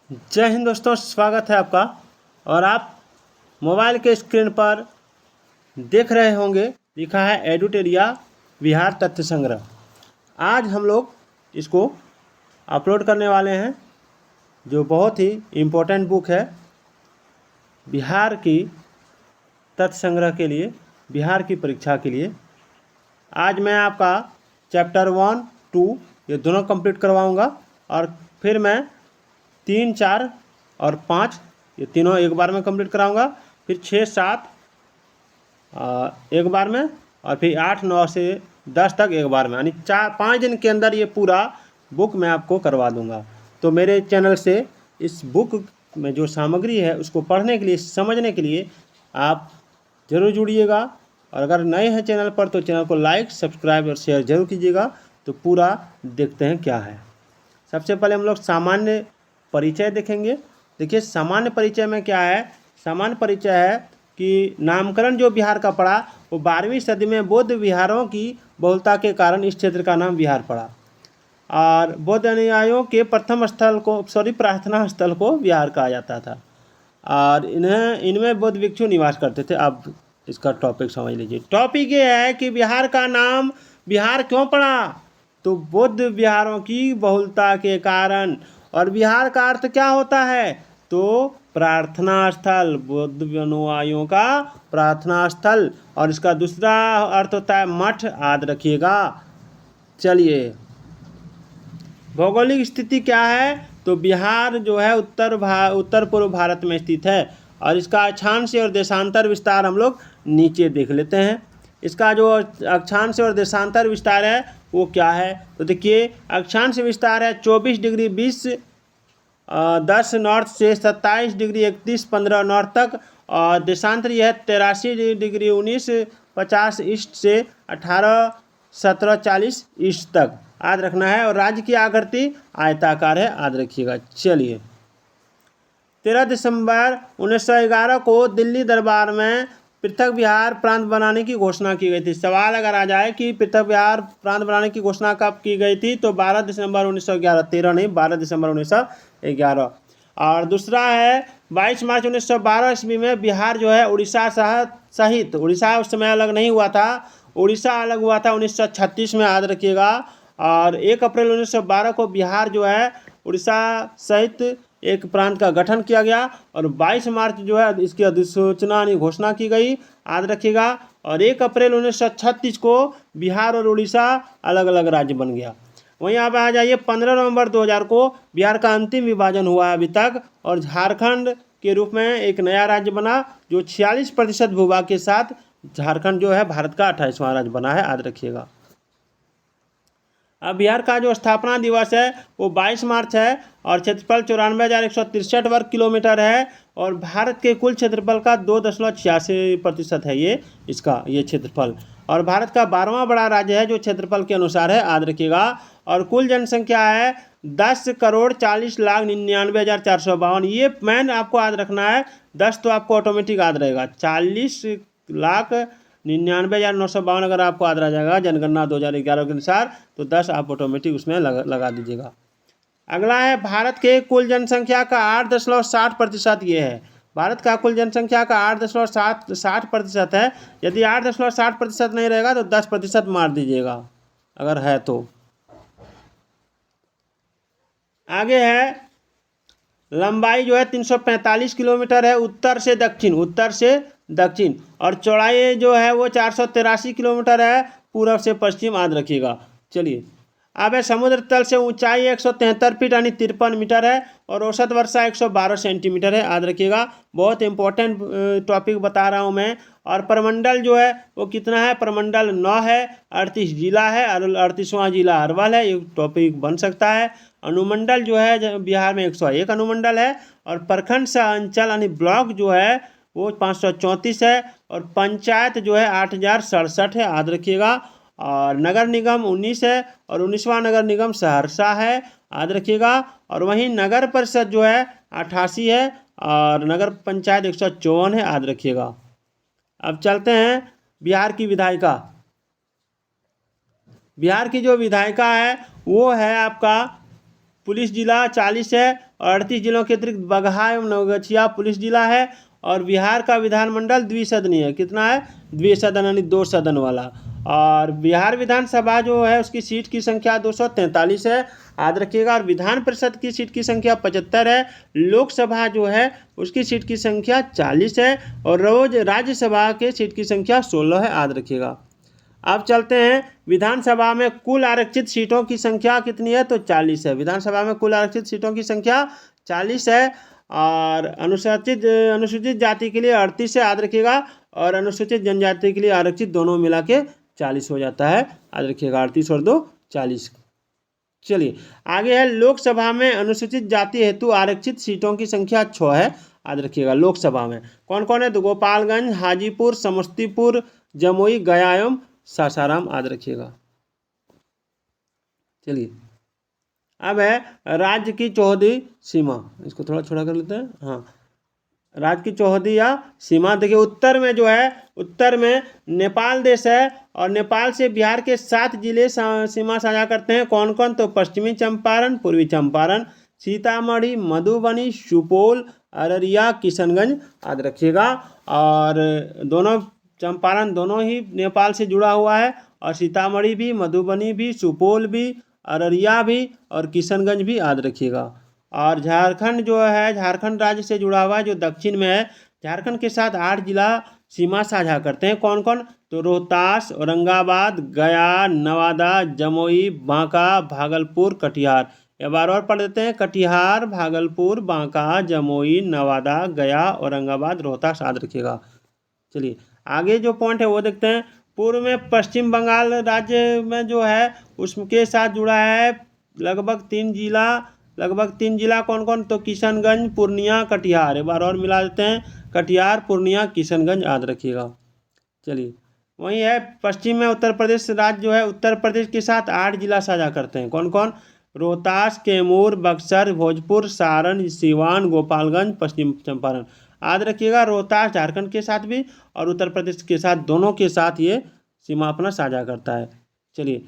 जय हिंद दोस्तों, स्वागत है आपका। और आप मोबाइल के स्क्रीन पर देख रहे होंगे, लिखा है एडुटेरिया बिहार तथ्य संग्रह। आज हम लोग इसको अपलोड करने वाले हैं, जो बहुत ही इम्पोर्टेंट बुक है बिहार की तथ्य संग्रह के लिए, बिहार की परीक्षा के लिए। आज मैं आपका चैप्टर 1, 2 ये दोनों कंप्लीट करवाऊंगा और फिर मैं 3, 4 और 5 ये तीनों एक बार में कंप्लीट कराऊंगा। फिर 6, 7 एक बार में, और फिर 8, 9 से 10 तक एक बार में, यानी 4-5 दिन के अंदर ये पूरा बुक मैं आपको करवा दूंगा। तो मेरे चैनल से इस बुक में जो सामग्री है उसको पढ़ने के लिए, समझने के लिए आप ज़रूर जुड़िएगा। और अगर नए हैं चैनल पर तो चैनल को लाइक, सब्सक्राइब और शेयर जरूर कीजिएगा। तो पूरा देखते हैं क्या है। सबसे पहले हम लोग सामान्य परिचय देखेंगे। देखिए, सामान्य परिचय में क्या है। सामान्य परिचय है कि नामकरण जो बिहार का पड़ा वो 12वीं सदी में बौद्ध विहारों की बहुलता के कारण इस क्षेत्र का नाम बिहार पड़ा। और बौद्ध अनुयायियों के प्रथम स्थल को, प्रार्थना स्थल को बिहार कहा जाता था। और इनमें बौद्ध भिक्षु निवास करते थे। अब इसका टॉपिक समझ लीजिए। टॉपिक ये है कि बिहार का नाम बिहार क्यों पड़ा। तो बौद्ध विहारों की बहुलता के कारण। और बिहार का अर्थ क्या होता है, तो प्रार्थना स्थल, बौद्ध अनुयायियों का प्रार्थना स्थल। और इसका दूसरा अर्थ होता है मठ, याद रखिएगा। चलिए, भौगोलिक स्थिति क्या है, तो बिहार जो है उत्तर पूर्व भारत में स्थित है। और इसका अक्षांश और देशांतर विस्तार हम लोग नीचे देख लेते हैं। इसका जो अक्षांश और देशांतर विस्तार है वो क्या है, तो देखिए, अक्षांश विस्तार है 24 डिग्री 20 10 नॉर्थ से 27 डिग्री 31 15 नॉर्थ तक। और देशांतर यह है 83 डिग्री 19 50 ईस्ट से 18 17 40 ईस्ट तक, याद रखना है। और राज्य की आकृति आयताकार है, याद रखिएगा। चलिए, 13 दिसंबर 1911 को दिल्ली दरबार में पृथक बिहार प्रांत बनाने की घोषणा की गई थी। सवाल अगर आ जाए कि पृथक बिहार प्रांत बनाने की घोषणा कब की गई थी, तो 12 दिसंबर 1911, 13 नहीं, 12 दिसंबर 1911। और दूसरा है 22 मार्च 1912 ईस्वी में बिहार जो है उड़ीसा सहित, उड़ीसा उस समय अलग नहीं हुआ था, उड़ीसा अलग हुआ था 1936 में, याद रखिएगा। और 1 अप्रैल 1912 को बिहार जो है उड़ीसा सहित एक प्रांत का गठन किया गया। और 22 मार्च जो है इसकी अधिसूचना यानी घोषणा की गई, याद रखिएगा। और 1 अप्रैल 1936 को बिहार और उड़ीसा अलग अलग राज्य बन गया। वहीं आप आ जाइए, 15 नवंबर 2000 को बिहार का अंतिम विभाजन हुआ अभी तक, और झारखंड के रूप में एक नया राज्य बना, जो 46% भूभाग के साथ झारखंड जो है भारत का 28वां राज्य बना है, याद रखिएगा। अब बिहार का जो स्थापना दिवस है वो 22 मार्च है। और क्षेत्रफल 94,163 वर्ग किलोमीटर है। और भारत के कुल क्षेत्रफल का 2.86% है ये क्षेत्रफल। और भारत का 12वां बड़ा राज्य है जो क्षेत्रफल के अनुसार है, याद रखिएगा। और कुल जनसंख्या है 10,40,99,452। ये मैन आपको याद रखना है। 10 तो आपको ऑटोमेटिक याद रहेगा, 40,99,952 अगर आपको याद रह जाएगा जनगणना 2011 के अनुसार, तो 10 आप ऑटोमेटिक उसमें लगा दीजिएगा। अगला है भारत के कुल जनसंख्या का 8.60% ये है। भारत का कुल जनसंख्या का 8.60% है। यदि 8.60% नहीं रहेगा तो 10% मार दीजिएगा अगर है तो। आगे है, लंबाई जो है 345 किलोमीटर है, उत्तर से दक्षिण। और चौड़ाई जो है वो 483 किलोमीटर है, पूर्व से पश्चिम, याद रखिएगा। चलिए, अब है समुद्र तल से ऊंचाई 173 फीट यानी 53 मीटर है। और औसत वर्षा 112 सेंटीमीटर है, याद रखिएगा। बहुत इंपॉर्टेंट टॉपिक बता रहा हूँ मैं। और प्रमंडल जो है वो कितना है, प्रमंडल 9 है, 38 जिला है, और 38वां जिला अरवल है, ये टॉपिक बन सकता है। अनुमंडल जो है बिहार में 101 अनुमंडल है। और प्रखंड से अंचल यानी ब्लॉक जो है वो 534 है। और पंचायत जो है 8,067 है, याद रखिएगा। और नगर निगम 19 है, और 19वां नगर निगम सहरसा है, याद रखिएगा। और वहीं नगर परिषद जो है 88 है, और नगर पंचायत 154 है, याद रखिएगा। अब चलते हैं बिहार की विधायिका। बिहार की जो विधायिका है वो है आपका पुलिस जिला 40 है और 38 जिलों के अतिरिक्त बगहा एवं नवगछिया पुलिस जिला है। और बिहार का विधानमंडल द्विसदनीय है। कितना है? द्विसदन यानी 2 सदन वाला। और बिहार विधानसभा जो है उसकी सीट की संख्या 243 है, याद रखिएगा। और विधान परिषद की सीट की संख्या 75 है। लोकसभा जो है उसकी सीट की संख्या 40 है और रोज राज्यसभा के सीट की संख्या 16 है, याद रखिएगा। अब चलते हैं विधानसभा में कुल आरक्षित सीटों की संख्या कितनी है? तो 40 है। विधानसभा में कुल आरक्षित सीटों की संख्या 40 है। और अनुसूचित जाति के लिए 38 है, याद रखिएगा। और अनुसूचित जनजाति के लिए आरक्षित दोनों मिला के 40 हो जाता है, याद रखिएगा। 38 और 2 40। चलिए आगे है, लोकसभा में अनुसूचित जाति हेतु आरक्षित सीटों की संख्या 6 है, याद रखिएगा। लोकसभा में कौन कौन है? तो गोपालगंज, हाजीपुर, समस्तीपुर, जमुई, गया एवं सासाराम, याद रखिएगा। चलिए अब है राज्य की चौहदी सीमा। इसको थोड़ा छोटा कर लेते हैं। हाँ, राज्य की चौहदी या सीमा देखिए, उत्तर में जो है, उत्तर में नेपाल देश है और नेपाल से बिहार के 7 जिले सीमा साझा करते हैं। कौन कौन? तो पश्चिमी चंपारण, पूर्वी चंपारण, सीतामढ़ी, मधुबनी, सुपौल, अररिया, किशनगंज, याद रखिएगा। और दोनों चंपारण दोनों ही नेपाल से जुड़ा हुआ है और सीतामढ़ी भी, मधुबनी भी, सुपौल भी, अररिया भी और किशनगंज भी, याद रखिएगा। और झारखंड जो है, झारखंड राज्य से जुड़ा हुआ है जो दक्षिण में है। झारखंड के साथ 8 जिला सीमा साझा करते हैं। कौन कौन? तो रोहतास, औरंगाबाद, गया, नवादा, जमुई, बांका, भागलपुर, कटिहार। एक बार और पढ़ देते हैं, कटिहार, भागलपुर, बांका, जमुई, नवादा, गया, औरंगाबाद, रोहतास, याद रखिएगा। चलिए आगे जो पॉइंट है वो देखते हैं। पूर्व में पश्चिम बंगाल राज्य में जो है उसके साथ जुड़ा है लगभग 3 जिला। कौन कौन? तो किशनगंज, पूर्णिया, कटिहार। एक बार और मिला देते हैं, कटिहार, पूर्णिया, किशनगंज, याद रखिएगा। चलिए वहीं है पश्चिम में उत्तर प्रदेश राज्य जो है उत्तर प्रदेश के साथ 8 जिला साझा करते हैं। कौन कौन? रोहतास, कैमूर, बक्सर, भोजपुर, सारण, सिवान, गोपालगंज, पश्चिम चंपारण, याद रखिएगा। रोहतास झारखंड के साथ भी और उत्तर प्रदेश के साथ, दोनों के साथ ये सीमा अपना साझा करता है। चलिए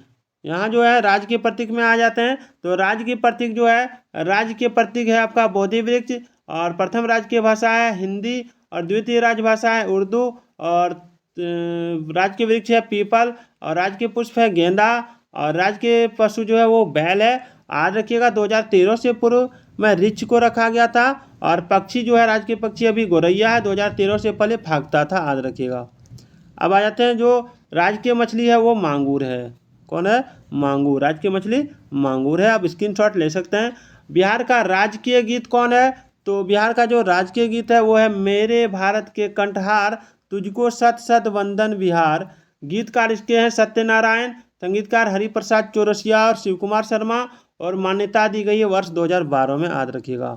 यहाँ जो है राज्य के प्रतीक में आ जाते हैं। तो राज्य की प्रतीक जो है, राज्य के प्रतीक है आपका बोधि वृक्ष। और प्रथम राज्य की भाषा है हिंदी और द्वितीय राज्य भाषा है उर्दू। और राज्य के वृक्ष है पीपल और राज्य के पुष्प है गेंदा। और राज्य के पशु जो है वो बैल है, याद रखिएगा। 2013 से पूर्व में रिछ को रखा गया था। और पक्षी जो है, राज्य के पक्षी अभी गौरैया है, 2013 से पहले भागता था, याद रखिएगा। अब आ जाते हैं, जो राज्य की मछली है वो मांगूर है। कौन है? मांगूर। राज्य की मछली मांगूर है। आप स्क्रीनशॉट ले सकते हैं। बिहार का राजकीय गीत कौन है? तो बिहार का जो राजकीय गीत है वो है मेरे भारत के कंठहार, तुझको सत सत वंदन बिहार। गीतकार इसके हैं सत्यनारायण, संगीतकार हरिप्रसाद चौरसिया और शिव कुमार शर्मा। और मान्यता दी गई है वर्ष 2012 में, याद रखिएगा।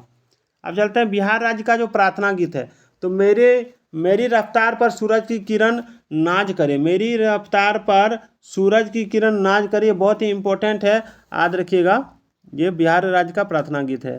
अब चलते हैं बिहार राज्य का जो प्रार्थना गीत है। तो मेरी रफ्तार पर सूरज की किरण नाच करे। मेरी रफ्तार पर सूरज की किरण नाच करे, बहुत ही इंपॉर्टेंट है, याद रखिएगा। ये बिहार राज्य का प्रार्थना गीत है।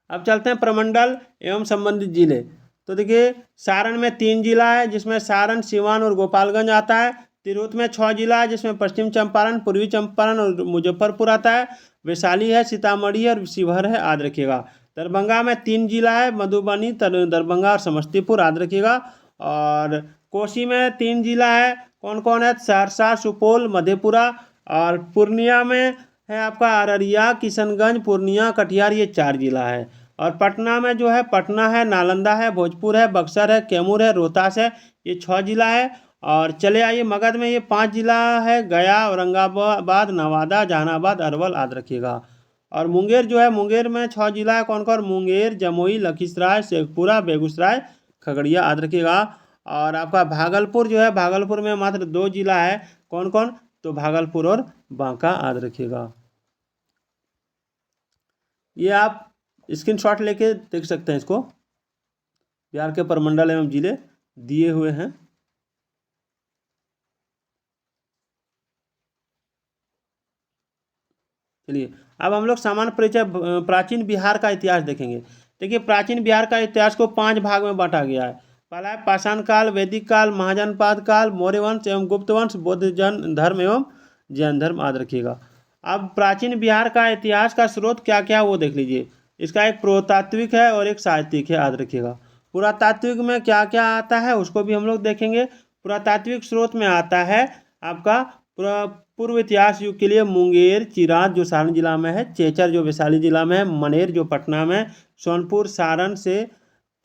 अब चलते हैं प्रमंडल एवं संबंधित जिले। तो देखिए सारण में 3 जिला है जिसमें सारण, सिवान और गोपालगंज आता है। तिरहुत में 6 जिला है जिसमें पश्चिम चंपारण, पूर्वी चंपारण और मुजफ्फरपुर आता है। वैशाली है, सीतामढ़ी है और शिवहर है, याद रखिएगा। दरभंगा में 3 जिला है, मधुबनी, दरभंगा और समस्तीपुर, याद रखिएगा। और कोसी में 3 जिला है। कौन कौन है? सहरसा, सुपौल, मधेपुरा। और पूर्णिया में है आपका अररिया, किशनगंज, पूर्णिया, कटिहार, ये 4 जिला है। और पटना में जो है, पटना है, नालंदा है, भोजपुर है, बक्सर है, कैमूर है, रोहतास है, ये 6 जिला है। और चले आइए मगध में, ये 5 जिला है, गया, औरंगाबाद, नवादा, जहानाबाद, अरवल, याद रखिएगा। और मुंगेर जो है, मुंगेर में 6 जिला है। कौन कौन? मुंगेर, जमुई, लखीसराय, शेखपुरा, बेगूसराय, खगड़िया, याद रखिएगा। और आपका भागलपुर जो है, भागलपुर में मात्र 2 जिला है। कौन कौन? तो भागलपुर और बांका, याद रखिएगा। ये आप स्क्रीनशॉट लेके देख सकते हैं इसको। बिहार के प्रमंडल एवं जिले दिए हुए हैं। चलिए अब हम लोग सामान्य परिचय प्राचीन बिहार का इतिहास देखेंगे। देखिए प्राचीन बिहार का इतिहास को 5 भाग में बांटा गया है। पहला है पाषाण काल, वैदिक काल, महाजनपाद काल, मौर्य वंश एवं गुप्त वंश, बौद्ध जैन धर्म एवं जैन धर्म, याद रखिएगा। अब प्राचीन बिहार का इतिहास का स्रोत क्या क्या वो देख लीजिए। इसका एक पुरातात्विक है और एक साहित्यिक है, याद रखिएगा। पुरातात्विक में क्या क्या आता है उसको भी हम लोग देखेंगे। पुरातात्विक स्रोत में आता है आपका पूर्व इतिहास युग के लिए मुंगेर चिराद जो सारण जिला में है, चेचर जो वैशाली जिला में है, मनेर जो पटना में, सोनपुर सारण से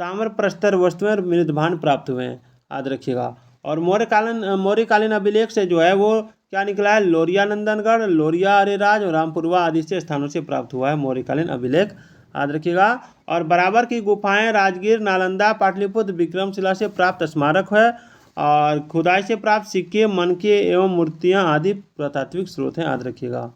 ताम्र प्रस्तर वस्तुएं मृदभान प्राप्त हुए हैं, याद रखिएगा। और मौर्यकालीन अभिलेख से जो है वो क्या निकला है, लोरिया नंदनगढ़, लोरिया अरेराज और रामपुरवा आदि से स्थानों से प्राप्त हुआ है मौर्यकालीन अभिलेख, याद रखिएगा। और बराबर की गुफाएं राजगीर, नालंदा, पाटलिपुत्र, विक्रमशिला से प्राप्त स्मारक है और खुदाई से प्राप्त सिक्के, मनके एवं मूर्तियां आदि पुरातात्विक स्रोत हैं, याद रखिएगा।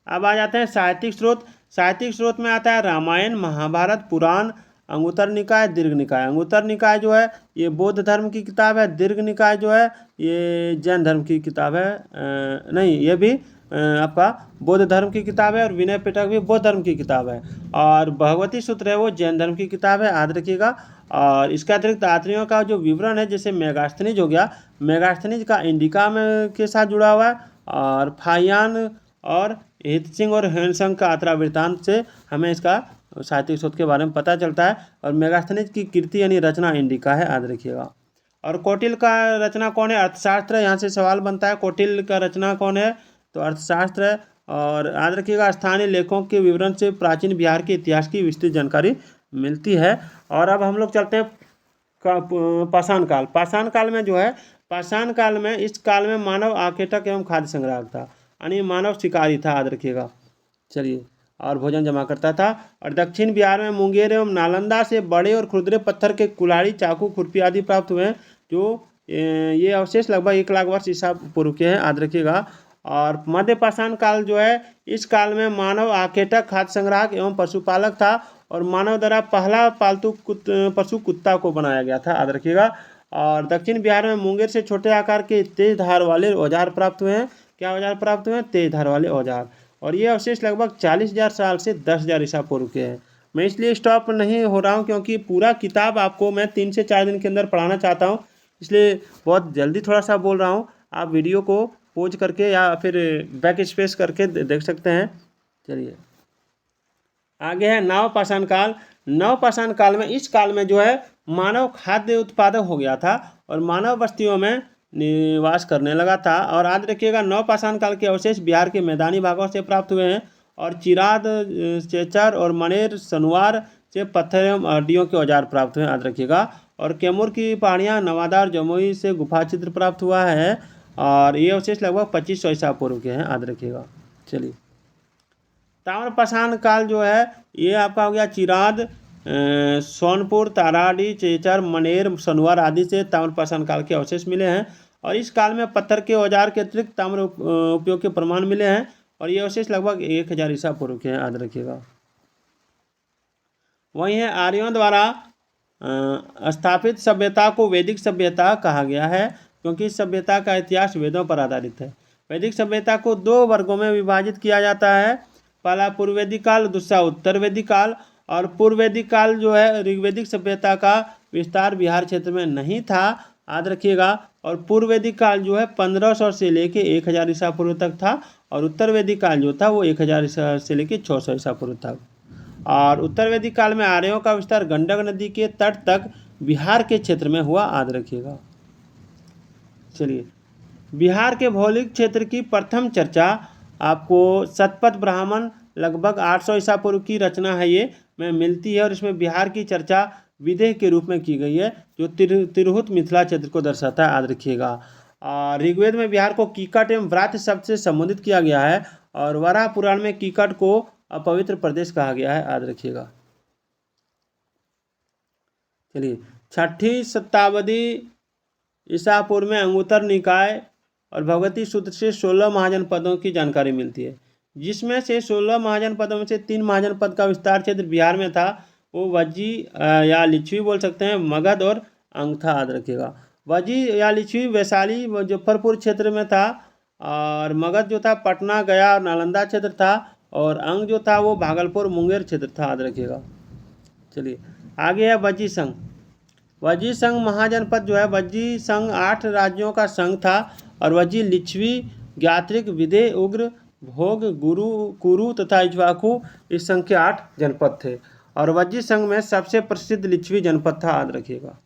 अब आ जाते हैं साहित्यिक स्रोत। साहित्यिक स्रोत में आता है रामायण, महाभारत, पुराण, अंगुत्तर निकाय, दीर्घ निकाय। अंगुत्तर निकाय जो है ये बौद्ध धर्म की किताब है, दीर्घ निकाय जो है ये जैन धर्म की किताब है, नहीं ये भी आपका बौद्ध धर्म की किताब है, और विनय पिटक भी बौद्ध धर्म की किताब है, और भगवती सूत्र है वो जैन धर्म की किताब है, याद रखिएगा। और इसके अतिरिक्त यात्रियों का जो विवरण है, जैसे मेगास्थनीज हो गया, मेगास्थनीज का इंडिका में के साथ जुड़ा हुआ है, और फाहियान और हित सिंह और हेनसंग का यात्रा वृत्तांत से हमें इसका साहित्यिक स्रोत के बारे में पता चलता है। और मेगास्थनीज की कृति यानी रचना इंडिका है, याद रखिएगा। और कौटिल्य का रचना कौन है, अर्थशास्त्र है, यहाँ से सवाल बनता है कौटिल्य का रचना कौन है, तो अर्थशास्त्र है। और याद रखिएगा स्थानीय लेखों के विवरण से प्राचीन बिहार के इतिहास की विस्तृत जानकारी मिलती है। और अब हम लोग चलते हैं पाषाण काल। पाषाण काल में जो है, पाषाण काल में इस काल में मानव आखेटक एवं खाद्य संग्राहक था, यानी मानव शिकारी था, याद रखिएगा। चलिए, और भोजन जमा करता था। और दक्षिण बिहार में मुंगेर एवं नालंदा से बड़े और खुरदरे पत्थर के कुल्हाड़ी, चाकू, खुरपी आदि प्राप्त हुए हैं, जो ये अवशेष लगभग 1 लाख वर्ष ईसा पूर्व के हैं, याद रखिएगा। और मध्य पाषाण काल जो है, इस काल में मानव आखेटक, खाद्य संग्राहक एवं पशुपालक था, और मानव द्वारा पहला पालतू पशु कुत्ता को बनाया गया था, याद रखिएगा। और दक्षिण बिहार में मुंगेर से छोटे आकार के तेज धार वाले औजार प्राप्त हुए हैं। क्या औजार प्राप्त हुए हैं, तेज धार वाले औजार। और ये अवशेष लगभग 40,000 साल से 10,000 ईसा पूर्व के हैं। मैं इसलिए स्टॉप नहीं हो रहा हूँ क्योंकि पूरा किताब आपको मैं 3 से 4 दिन के अंदर पढ़ाना चाहता हूँ, इसलिए बहुत जल्दी थोड़ा सा बोल रहा हूँ। आप वीडियो को पॉज करके या फिर बैक स्पेस करके देख सकते हैं। चलिए, आगे है नव पाषाण काल। नव पाषाण काल में, इस काल में जो है मानव खाद्य उत्पादक हो गया था और मानव बस्तियों में निवास करने लगा था। और याद रखिएगा, नव पाषाण काल के अवशेष बिहार के मैदानी भागों से प्राप्त हुए हैं, और चिराद, चेचर और मनेर, सनुवार से पत्थर एवं हड्डियों के औजार प्राप्त हुए, याद रखिएगा। और कैमूर की पहाड़ियाँ, नवादा और जमुई से गुफा चित्र प्राप्त हुआ है, और ये अवशेष लगभग 2500 ईसा पूर्व के हैं, याद रखिएगा। चलिए, ताम्रपाषाण काल जो है ये आपका हो गया चिराद, सोनपुर, ताराडी, चेचर, मनेर, सनुवार आदि से ताम्रपाषाण काल के अवशेष मिले हैं। और इस काल में पत्थर के औजार के अतिरिक्त ताम्र उपयोग के प्रमाण मिले हैं, और ये अवशेष लगभग 1000 ईसा पूर्व के हैं, याद रखिएगा। वहीं है आर्यों द्वारा स्थापित सभ्यता को वैदिक सभ्यता कहा गया है, क्योंकि इस सभ्यता का इतिहास वेदों पर आधारित है। वैदिक सभ्यता को 2 वर्गों में विभाजित किया जाता है, पहला पूर्व वैदिक काल, दूसरा उत्तर वैदिक काल। और पूर्व वैदिक काल जो है ऋग्वैदिक सभ्यता का विस्तार बिहार क्षेत्र में नहीं था, याद रखिएगा। और पूर्व वैदिक काल जो है 1500 से लेके 1000 ईसा पूर्व तक था, और उत्तर वैदिक काल जो था वो 1000 ईसा से लेके 600 ईसा पूर्व तक। और उत्तर वैदिक काल में आर्यों का विस्तार गंडक नदी के तट तक बिहार के क्षेत्र में हुआ, याद रखिएगा। चलिए, बिहार के भौगोलिक क्षेत्र की प्रथम चर्चा आपको शतपथ ब्राह्मण लगभग 800 ईसा पूर्व की रचना है ये में मिलती है, और इसमें बिहार की चर्चा विदेह के रूप में की गई है, जो तिरहुत मिथिला क्षेत्र को दर्शाता है, याद रखिएगा। और ऋग्वेद में बिहार को कीकट एवं व्रात शब्द से संबोधित किया गया है, और वराह पुराण में कीकट को अपवित्र प्रदेश कहा गया है, याद रखिएगा। चलिए, 6ठी शताब्दी ईसा पूर्व में अंगुत्तर निकाय और भगवती सूत्र से 16 महाजनपदों की जानकारी मिलती है, जिसमें से 16 महाजनपदों में से 3 महाजनपद का विस्तार क्षेत्र बिहार में था, वो वज्जी या लिच्छवी बोल सकते हैं, मगध और अंग था, याद रखिएगा। वज्जी या लिच्छवी वैशाली मुजफ्फरपुर क्षेत्र में था, और मगध जो था पटना, गया और नालंदा क्षेत्र था, और अंग जो था वो भागलपुर, मुंगेर क्षेत्र था, याद रखिएगा। चलिए, आगे है वज्जी संघ। वज्जी संघ महाजनपद जो है, वज्जी संघ 8 राज्यों का संघ था, और वज्जी लिच्छवी, ज्ञात्रिक, विदेह, उग्र, भोग, गुरु, कुरु तथा इक्ष्वाकु इस संघ के 8 जनपद थे। और वज्जी संघ में सबसे प्रसिद्ध लिच्छवी जनपद था, याद रखिएगा।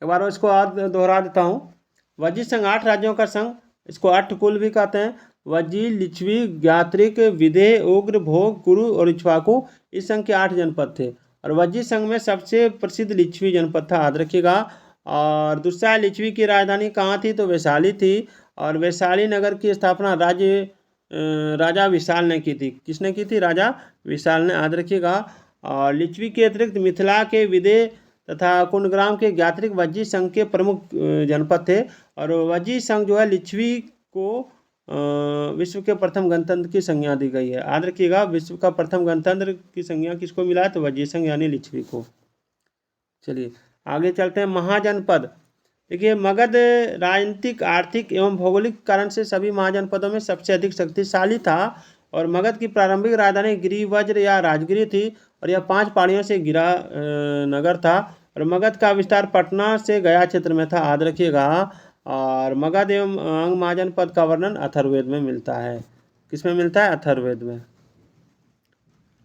एक बार इसको दोहरा देता हूँ। वज्जी संघ 8 राज्यों का संघ, इसको अट्ठकुल भी कहते हैं। वज्जी, लिच्छवी, ज्ञात्रिक, विदेह, उग्र, भोग, कुरु और इक्ष्वाकु इस संघ के 8 जनपद थे। और वज्जी संघ में सबसे प्रसिद्ध लिच्छवी जनपद था, याद रखिएगा। और दूसरा, लिच्छवी की राजधानी कहाँ थी? तो वैशाली थी। और वैशाली नगर की स्थापना राजा विशाल ने की थी। किसने की थी? राजा विशाल ने, याद रखिएगा। और लिच्छवी के अतिरिक्त मिथिला के विदेह तथा कुंडग्राम के ज्ञात्रिक वज्जी संघ के प्रमुख जनपद थे। और वज्जी संघ जो है लिच्छवी को विश्व के प्रथम गणतंत्र की संज्ञा दी गई है, याद रखिएगा। विश्व का प्रथम गणतंत्र की संज्ञा किसको मिला है? तो वज्जी संघ यानी लिच्छवी को। चलिए आगे चलते हैं। महाजनपद। देखिए, मगध राजनीतिक, आर्थिक एवं भौगोलिक कारण से सभी महाजनपदों में सबसे अधिक शक्तिशाली था। और मगध की प्रारंभिक राजधानी गिरिवज्र या राजगिरी थी। और यह 5 पहाड़ियों से घिरा नगर था। और मगध का विस्तार पटना से गया क्षेत्र में था, याद रखिएगा। और मगध एवं अंग महाजनपद का वर्णन अथर्ववेद में मिलता है। किसमें मिलता है? अथर्ववेद में।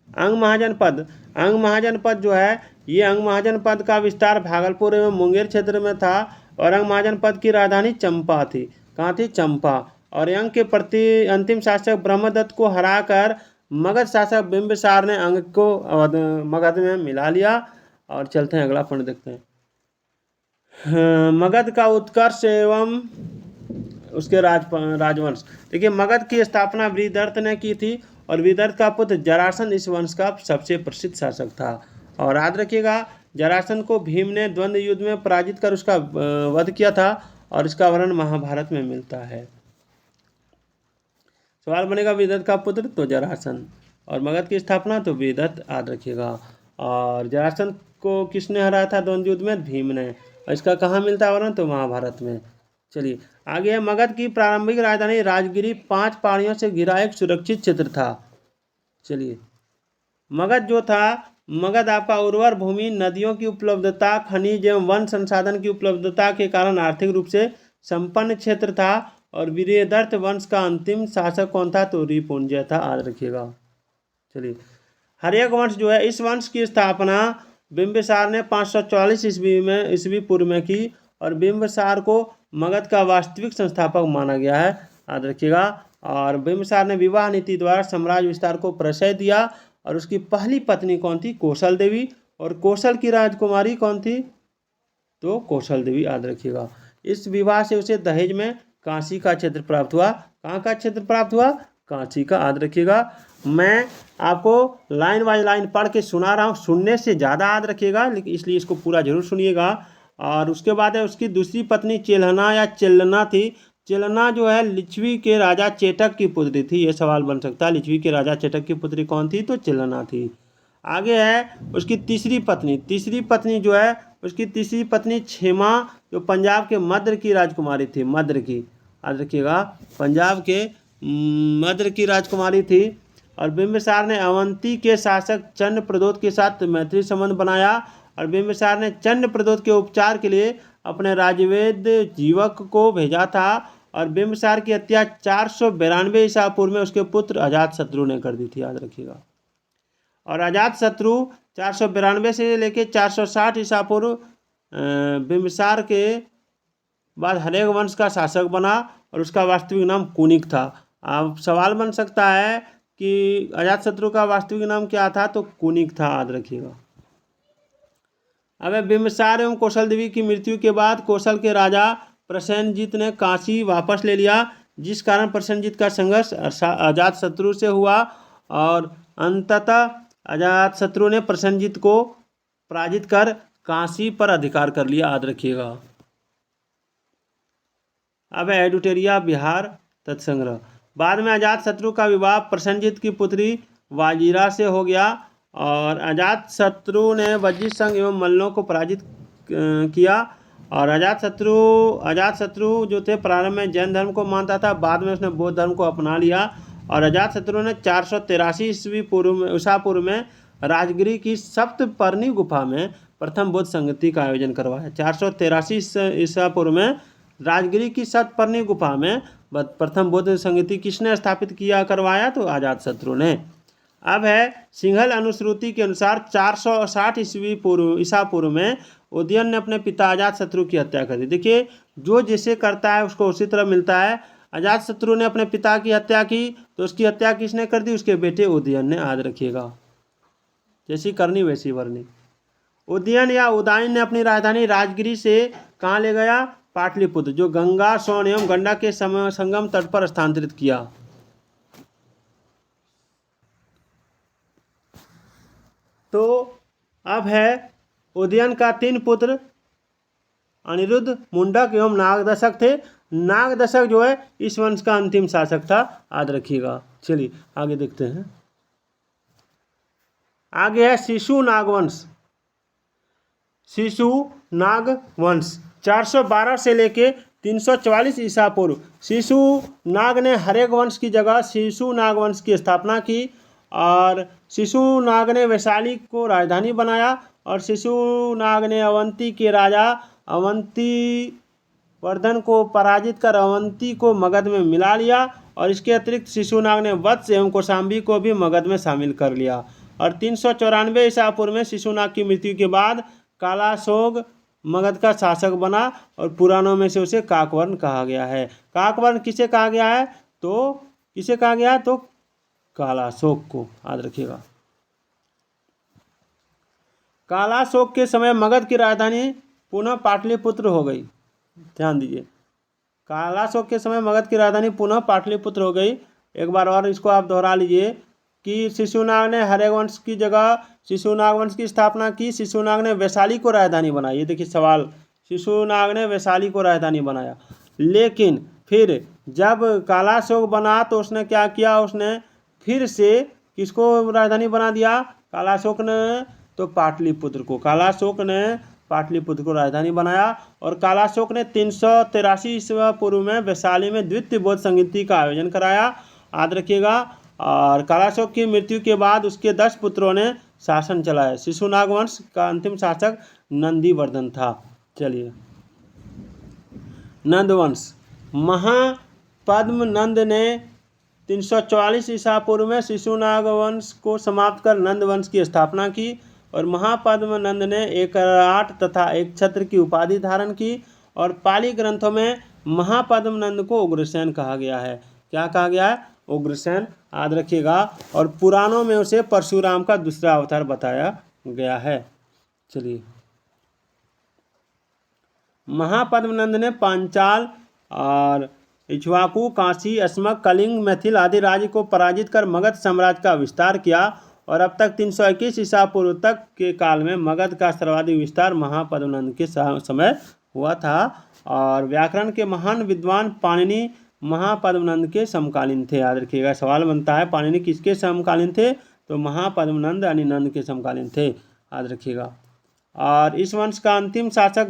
अंग महाजनपद। अंग महाजनपद जो है, ये अंग महाजनपद का विस्तार भागलपुर एवं मुंगेर क्षेत्र में था। और अंग महाजनपद की राजधानी चंपा थी। कहाँ थी? चंपा। और अंग के प्रति अंतिम शासक ब्रह्मदत्त को हराकर मगध शासक बिंबिसार ने अंग को मगध में मिला लिया। और चलते हैं अगला पॉइंट देखते हैं। मगध का उत्कर्ष एवं उसके राजवंश। देखिए, मगध की स्थापना वृहदर्थ ने की थी। और वृहदर्थ का पुत्र जरासंध इस वंश का सबसे प्रसिद्ध शासक था। और याद रखिएगा, जरासंध को भीम ने द्वंद्व युद्ध में पराजित कर उसका वध किया था। और इसका वर्णन महाभारत में मिलता है। सवाल बनेगा, वृहदर्थ का पुत्र तो जरासंध। और मगध की स्थापना तो वृहदर्थ, याद रखिएगा। और जरासंध को किसने हराया था द्वंद्व युद्ध में? भीम ने। और इसका कहाँ मिलता है वर्णन? तो महाभारत में। चलिए आगे है। मगध की प्रारंभिक राजधानी राजगिरी 5 पहाड़ियों से घिरा एक सुरक्षित क्षेत्र था। चलिए, मगध जो था, मगध आपका उर्वर भूमि, नदियों की उपलब्धता, खनिज एवं वन संसाधन की उपलब्धता के कारण आर्थिक रूप से संपन्न क्षेत्र था। और वृहदर्थ वंश का अंतिम शासक कौन था? तो रिपुंजय था, याद रखिएगा। चलिए, हर्यक वंश जो है, इस वंश की स्थापना बिंबिसार ने 544 ईस्वी पूर्व में की। और बिंबिसार को मगध का वास्तविक संस्थापक माना गया है, याद रखिएगा। और बिंबिसार ने विवाह नीति द्वारा साम्राज्य विस्तार को प्रश्रय दिया। और उसकी पहली पत्नी कौन थी? कौशल देवी। और कौशल की राजकुमारी कौन थी? तो कौशल देवी, याद रखिएगा। इस विवाह से उसे दहेज में काशी का क्षेत्र प्राप्त हुआ। कहाँ का क्षेत्र प्राप्त हुआ? काशी का, याद रखिएगा। मैं आपको लाइन बाय लाइन पढ़ के सुना रहा हूँ, सुनने से ज़्यादा याद रखिएगा, लेकिन इसलिए इसको पूरा जरूर सुनिएगा। और उसके बाद है उसकी दूसरी पत्नी चेल्हना या चेल्लना थी। चेल्लना जो है लिच्छवी के राजा चेटक की पुत्री थी। ये सवाल बन सकता है, लिच्छवी के राजा चेटक की पुत्री कौन थी? तो चेल्लना थी। आगे है उसकी तीसरी पत्नी जो है, उसकी तीसरी पत्नी क्षेमा, जो पंजाब के मद्र की राजकुमारी थी। मद्र की, याद रखिएगा, पंजाब के मद्र की राजकुमारी थी। और बिंबिसार ने अवंती के शासक चंड प्रदोत के साथ मैत्री संबंध बनाया। और बिंबिसार ने चंड प्रदोत के उपचार के लिए अपने राजवेद जीवक को भेजा था। और बिंबिसार की हत्या 492 ईसा पूर्व में उसके पुत्र अजातशत्रु ने कर दी थी, याद रखिएगा। और अजातशत्रु 492 से लेकर 460 ईसा पूर्व बिंबिसार के बाद हर्यक वंश का शासक बना। और उसका वास्तविक नाम कुनिक था। अब सवाल बन सकता है कि अजातशत्रु का वास्तविक नाम क्या था? तो कुनिक था, याद रखिएगा। अब बिंबिसार एवं कौशल देवी की मृत्यु के बाद कौशल के राजा प्रसेनजीत ने काशी वापस ले लिया, जिस कारण प्रसेनजीत का संघर्ष अजातशत्रु से हुआ। और अंततः अजातशत्रु ने प्रसेनजीत को पराजित कर काशी पर अधिकार कर लिया, याद रखिएगा। अब एडुटेरिया बिहार तत्संग्रह। बाद में अजातशत्रु का विवाह प्रसेनजीत की पुत्री वाजिरा से हो गया। और अजातशत्रु ने वज्जी संघ एवं मल्लों को पराजित किया। और अजातशत्रु जो थे प्रारंभ में जैन धर्म को मानता था, बाद में उसने बौद्ध धर्म को अपना लिया। और अजातशत्रु ने 483 ईसा पूर्व में राजगिरी की सप्तपर्णी गुफा में प्रथम बौद्ध संगति का आयोजन करवाया। 483 ईसा पूर्व में राजगिरी की सतपर्णी गुफा में प्रथम बौद्ध संगति किसने स्थापित किया करवाया? तो अजातशत्रु ने। अब है सिंघल अनुश्रुति के अनुसार 460 ईसा पूर्व में उदयन ने अपने पिता अजातशत्रु की हत्या कर दी। देखिए, जो जैसे करता है उसको उसी तरह मिलता है। अजातशत्रु ने अपने पिता की हत्या की, तो उसकी हत्या किसने कर दी? उसके बेटे उदयन ने। याद रखिएगा, जैसी करनी वैसी भरनी। उदयन या उदयन ने अपनी राजधानी राजगिरी से कहाँ ले गया? पाटलिपुत्र, जो गंगा, सोन एवं गंडक के संगम तट पर स्थानांतरित किया। तो अब है उदयन का 3 पुत्र अनिरुद्ध, मुंडक एवं नागदशक थे। नागदशक जो है इस वंश का अंतिम शासक था। याद रखिएगा। चलिए आगे देखते हैं। आगे है शिशु नागवंश। शिशु नागवंश 412 से लेके 344 ईसा पूर्व शिशु नाग ने हरेक वंश की जगह शिशु नागवंश की स्थापना की और शिशु नाग ने वैशाली को राजधानी बनाया और शिशु नाग ने अवंती के राजा अवंती वर्धन को पराजित कर अवंती को मगध में मिला लिया और इसके अतिरिक्त शिशु नाग ने वत्स एवं कौशाम्बी को भी मगध में शामिल कर लिया। और 394 ईसा पूर्व में शिशु नाग की मृत्यु के बाद कालाशोक मगध का शासक बना और पुराणों में से उसे काकवर्ण कहा गया है। काकवर्ण किसे कहा गया है? तो किसे कहा गया है? तो कालाशोक को। याद रखिएगा। कालाशोक के समय मगध की राजधानी पुनः पाटलिपुत्र हो गई। ध्यान दीजिए, कालाशोक के समय मगध की राजधानी पुनः पाटलिपुत्र हो गई। एक बार और इसको आप दोहरा लीजिए कि शिशुनाग ने हरेक वंश की जगह शिशुनाग वंश की स्थापना की। शिशुनाग ने वैशाली को राजधानी बनाई। ये देखिए सवाल, शिशुनाग ने वैशाली को राजधानी बनाया, लेकिन फिर जब कालाशोक बना तो उसने क्या किया? उसने फिर से किसको राजधानी बना दिया? कालाशोक ने तो पाटलिपुत्र को। कालाशोक ने पाटलिपुत्र को राजधानी बनाया और कालाशोक ने 383 ईसा पूर्व में वैशाली में द्वितीय बौद्ध संगति का आयोजन कराया। याद रखिएगा। और कालाशोक की मृत्यु के बाद उसके 10 पुत्रों ने शासन चलाया। शिशुनाग वंश का अंतिम शासक नंदीवर्धन था। चलिए, नंदवंश। महापद्म नंद ने 344 ईसा पूर्व में शिशुनाग वंश को समाप्त कर नंद वंश की स्थापना की और महापद्म नंद ने एक आठ तथा एक छत्र की उपाधि धारण की और पाली ग्रंथों में महापद्म नंद को उग्रसेन कहा गया है। क्या कहा गया है? उग्रसेन। याद रखिएगा। और पुराणों में उसे परशुराम का दूसरा अवतार बताया गया है। चलिए, महापद्म नंद ने पांचाल और इक्ष्वाकु, काशी, अस्मक, कलिंग, मैथिल आदि राज्य को पराजित कर मगध साम्राज्य का विस्तार किया और अब तक 321 ईसा पूर्व तक के काल में मगध का सर्वाधिक विस्तार महापद्म नंद के समय हुआ था। और व्याकरण के महान विद्वान पाणिनि महापद्म नंद के समकालीन थे। याद रखिएगा, सवाल बनता है पाणिनि किसके समकालीन थे? तो महापद्म नंद यानी नंद के समकालीन थे। याद रखिएगा। और इस वंश का अंतिम शासक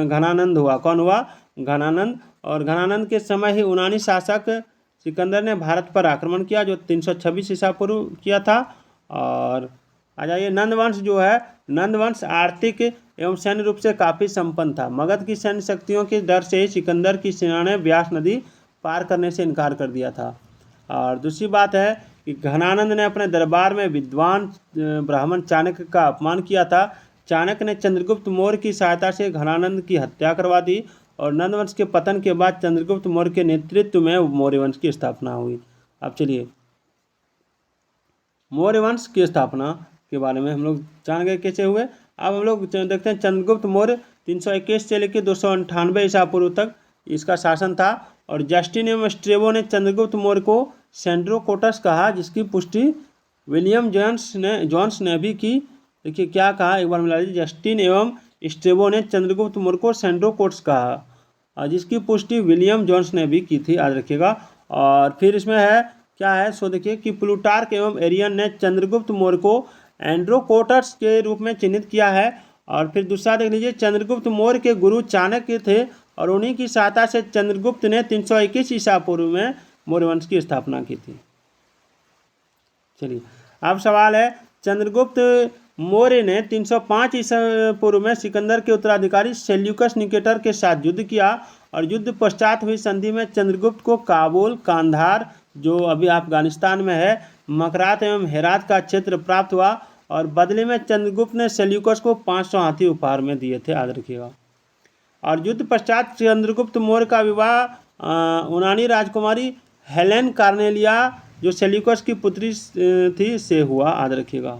घनानंद हुआ। कौन हुआ? घनानंद। और घनानंद के समय ही यूनानी शासक सिकंदर ने भारत पर आक्रमण किया, जो 326 ईसा पूर्व किया था। और आ जाइए, नंदवंश जो है, नंदवंश आर्थिक एवं सैन्य रूप से काफ़ी संपन्न था। मगध की सैन्य शक्तियों के डर से ही सिकंदर की सेना ने व्यास नदी पार करने से इनकार कर दिया था। और दूसरी बात है कि घनानंद ने अपने दरबार में विद्वान ब्राह्मण चाणक्य का अपमान किया था। चाणक्य ने चंद्रगुप्त मौर्य की सहायता से घनानंद की हत्या करवा दी और नंदवंश के पतन के बाद चंद्रगुप्त मौर्य के नेतृत्व में मौर्य वंश की स्थापना हुई। अब चलिए, मौर्य वंश की स्थापना के बारे में हम लोग जान गए कैसे हुए। अब हम लोग देखते हैं चंद्रगुप्त मौर्य 321 से लेकर 298 ईसा पूर्व तक इसका शासन था। और जस्टिन एवं स्ट्रेबो ने चंद्रगुप्त मौर्य को सेंड्रोकोटस कहा, जिसकी पुष्टि विलियम जॉन्स ने भी की। देखिए क्या कहा, एक बार मिला लीजिए। जस्टिन एवं स्ट्रेबो ने चंद्रगुप्त मौर्य को सेंड्रोकोटस कहा, जिसकी पुष्टि विलियम जॉन्स ने भी की थी। याद रखिएगा। और फिर इसमें है क्या है, सो देखिए कि प्लूटार्क एवं एरियन ने चंद्रगुप्त मौर्य को एंड्रोकोटस के रूप में चिन्हित किया है। और फिर दूसरा देख लीजिए, चंद्रगुप्त मौर्य के गुरु चाणक्य थे और उन्हीं की सहायता से चंद्रगुप्त ने 321 ईसा पूर्व में मौर्य वंश की स्थापना की थी। चलिए, अब सवाल है, चंद्रगुप्त मौर्य ने 305 ईसा पूर्व में सिकंदर के उत्तराधिकारी सेल्यूकस निकेटर के साथ युद्ध किया और युद्ध पश्चात हुई संधि में चंद्रगुप्त को काबुल, कांधार जो अभी अफगानिस्तान में है, मकरात एवं हेरात का क्षेत्र प्राप्त हुआ और बदले में चंद्रगुप्त ने सेल्यूकस को 500 हाथी उपहार में दिए थे, याद रखिएगा। और युद्ध पश्चात चंद्रगुप्त मौर्य का विवाह यूनानी राजकुमारी हेलेन कार्नेलिया जो सेल्यूकस की पुत्री थी से हुआ, याद रखिएगा।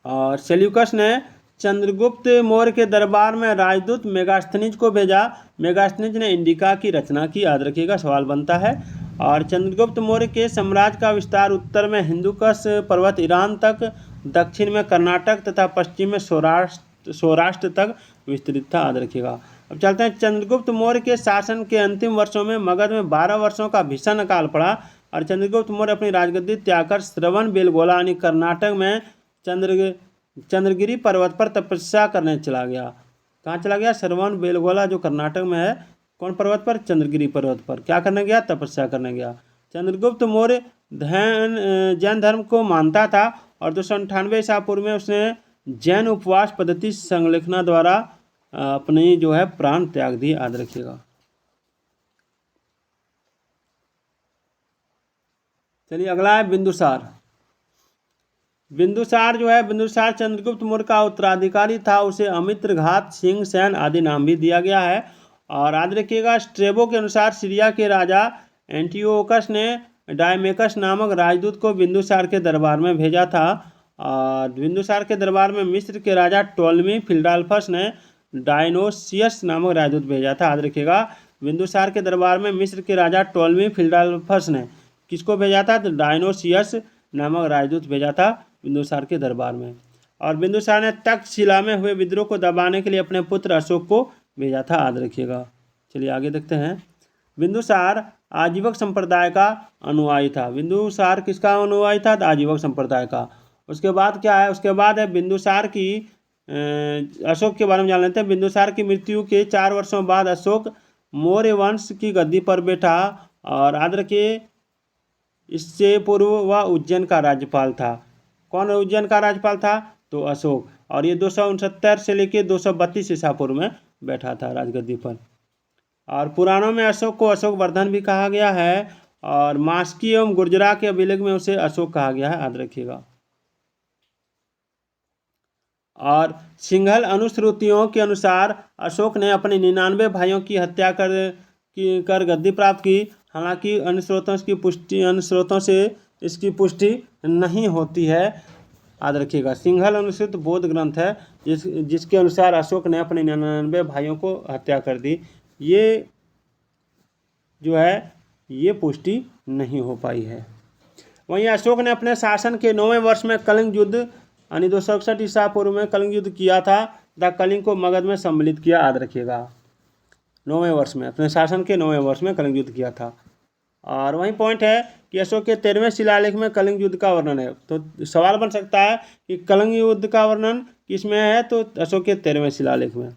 और सेल्यूकस ने चंद्रगुप्त मौर्य के दरबार में राजदूत मेगास्थनीज को भेजा। मेगास्थनीज ने इंडिका की रचना की, याद रखिएगा, सवाल बनता है। और चंद्रगुप्त मौर्य के साम्राज्य का विस्तार उत्तर में हिंदुकुश पर्वत ईरान तक, दक्षिण में कर्नाटक तथा पश्चिम में सौराष्ट्र तक विस्तृत था, याद रखिएगा। अब चलते हैं, चंद्रगुप्त मौर्य के शासन के अंतिम वर्षों में मगध में 12 वर्षों का भीषण अकाल पड़ा और चंद्रगुप्त मौर्य अपनी राजगद्दी त्याग कर श्रवण बेलगोला यानी कर्नाटक में चंद्रगिरी पर्वत पर तपस्या करने चला गया। कहाँ चला गया? श्रवण बेलगोला जो कर्नाटक में है। कौन पर्वत पर? चंद्रगिरी पर्वत पर। क्या करने गया? तपस्या करने गया। चंद्रगुप्त मौर्य जैन धर्म को मानता था और 298 ईसा पूर्व में उसने जैन उपवास पद्धति संलेखना द्वारा अपनी जो है प्राण त्याग दी, याद रखिएगा। चलिए अगला है बिंदुसार। बिंदुसार जो है, बिंदुसार चंद्रगुप्त मौर्य का उत्तराधिकारी था। उसे अमित्रघात, सिंह सैन आदि नाम भी दिया गया है। और याद रखिएगा, स्ट्रेबो के अनुसार सीरिया के राजा एंटियोकस ने डायमेकस नामक राजदूत को बिंदुसार के दरबार में भेजा था। और बिंदुसार के दरबार में मिस्र के राजा टोलमी फिलडाल्फस ने डायनोसियस नामक राजदूत भेजा था, याद रखिएगा। बिंदुसार के दरबार में मिस्र के राजा टोलमी फिलडाल्फस ने किसको भेजा था? तो डायनोसियस नामक राजदूत भेजा था बिंदुसार के दरबार में। और बिंदुसार ने तक्षशिला में हुए विद्रोह को दबाने के लिए अपने पुत्र अशोक को भेजा था, याद रखिएगा। चलिए आगे देखते हैं। बिंदुसार आजीवक संप्रदाय का अनुयायी था। बिंदुसार किसका अनुयायी था? आजीवक संप्रदाय का। उसके बाद क्या है? उसके बाद है बिंदुसार की अशोक के बारे में जान लेते हैं। बिंदुसार की मृत्यु के 4 वर्षों बाद अशोक मौर्य वंश की गद्दी पर बैठा। और याद रखिए, इससे पूर्व वह उज्जैन का राज्यपाल था। कौन उज्जैन का राज्यपाल था? तो अशोक। और ये 269 से लेकर 232 ईसा पूर्व में बैठा था राजगद्दी पर। और पुराणों में अशोक को अशोक वर्धन भी कहा गया है और मास्की एवं गुर्जरा के अभिलेख में उसे अशोक कहा गया है, याद रखिएगा। और सिंघल अनुश्रुतियों के अनुसार अशोक ने अपने 99 भाइयों की हत्या कर गद्दी प्राप्त की। हालांकि अन्य स्रोतों से इसकी पुष्टि नहीं होती है, याद रखिएगा। सिंघल अनुश्रुत बौद्ध ग्रंथ है जिसके अनुसार अशोक ने अपने 99 भाइयों को हत्या कर दी। ये जो है ये पुष्टि नहीं हो पाई है। वहीं अशोक ने अपने शासन के 9वें वर्ष में कलिंग युद्ध यानी 261 ईसा पूर्व में कलिंग युद्ध किया था तथा कलिंग को मगध में सम्मिलित किया, याद रखिएगा। 9वें वर्ष में, अपने शासन के 9वें वर्ष में कलिंग युद्ध किया था। और वहीं पॉइंट है कि अशोक के 13वें शिलालेख में कलिंग युद्ध का वर्णन है। तो सवाल बन सकता है कि कलिंग युद्ध का वर्णन किस में है? तो अशोक के 13वें शिलालेख में।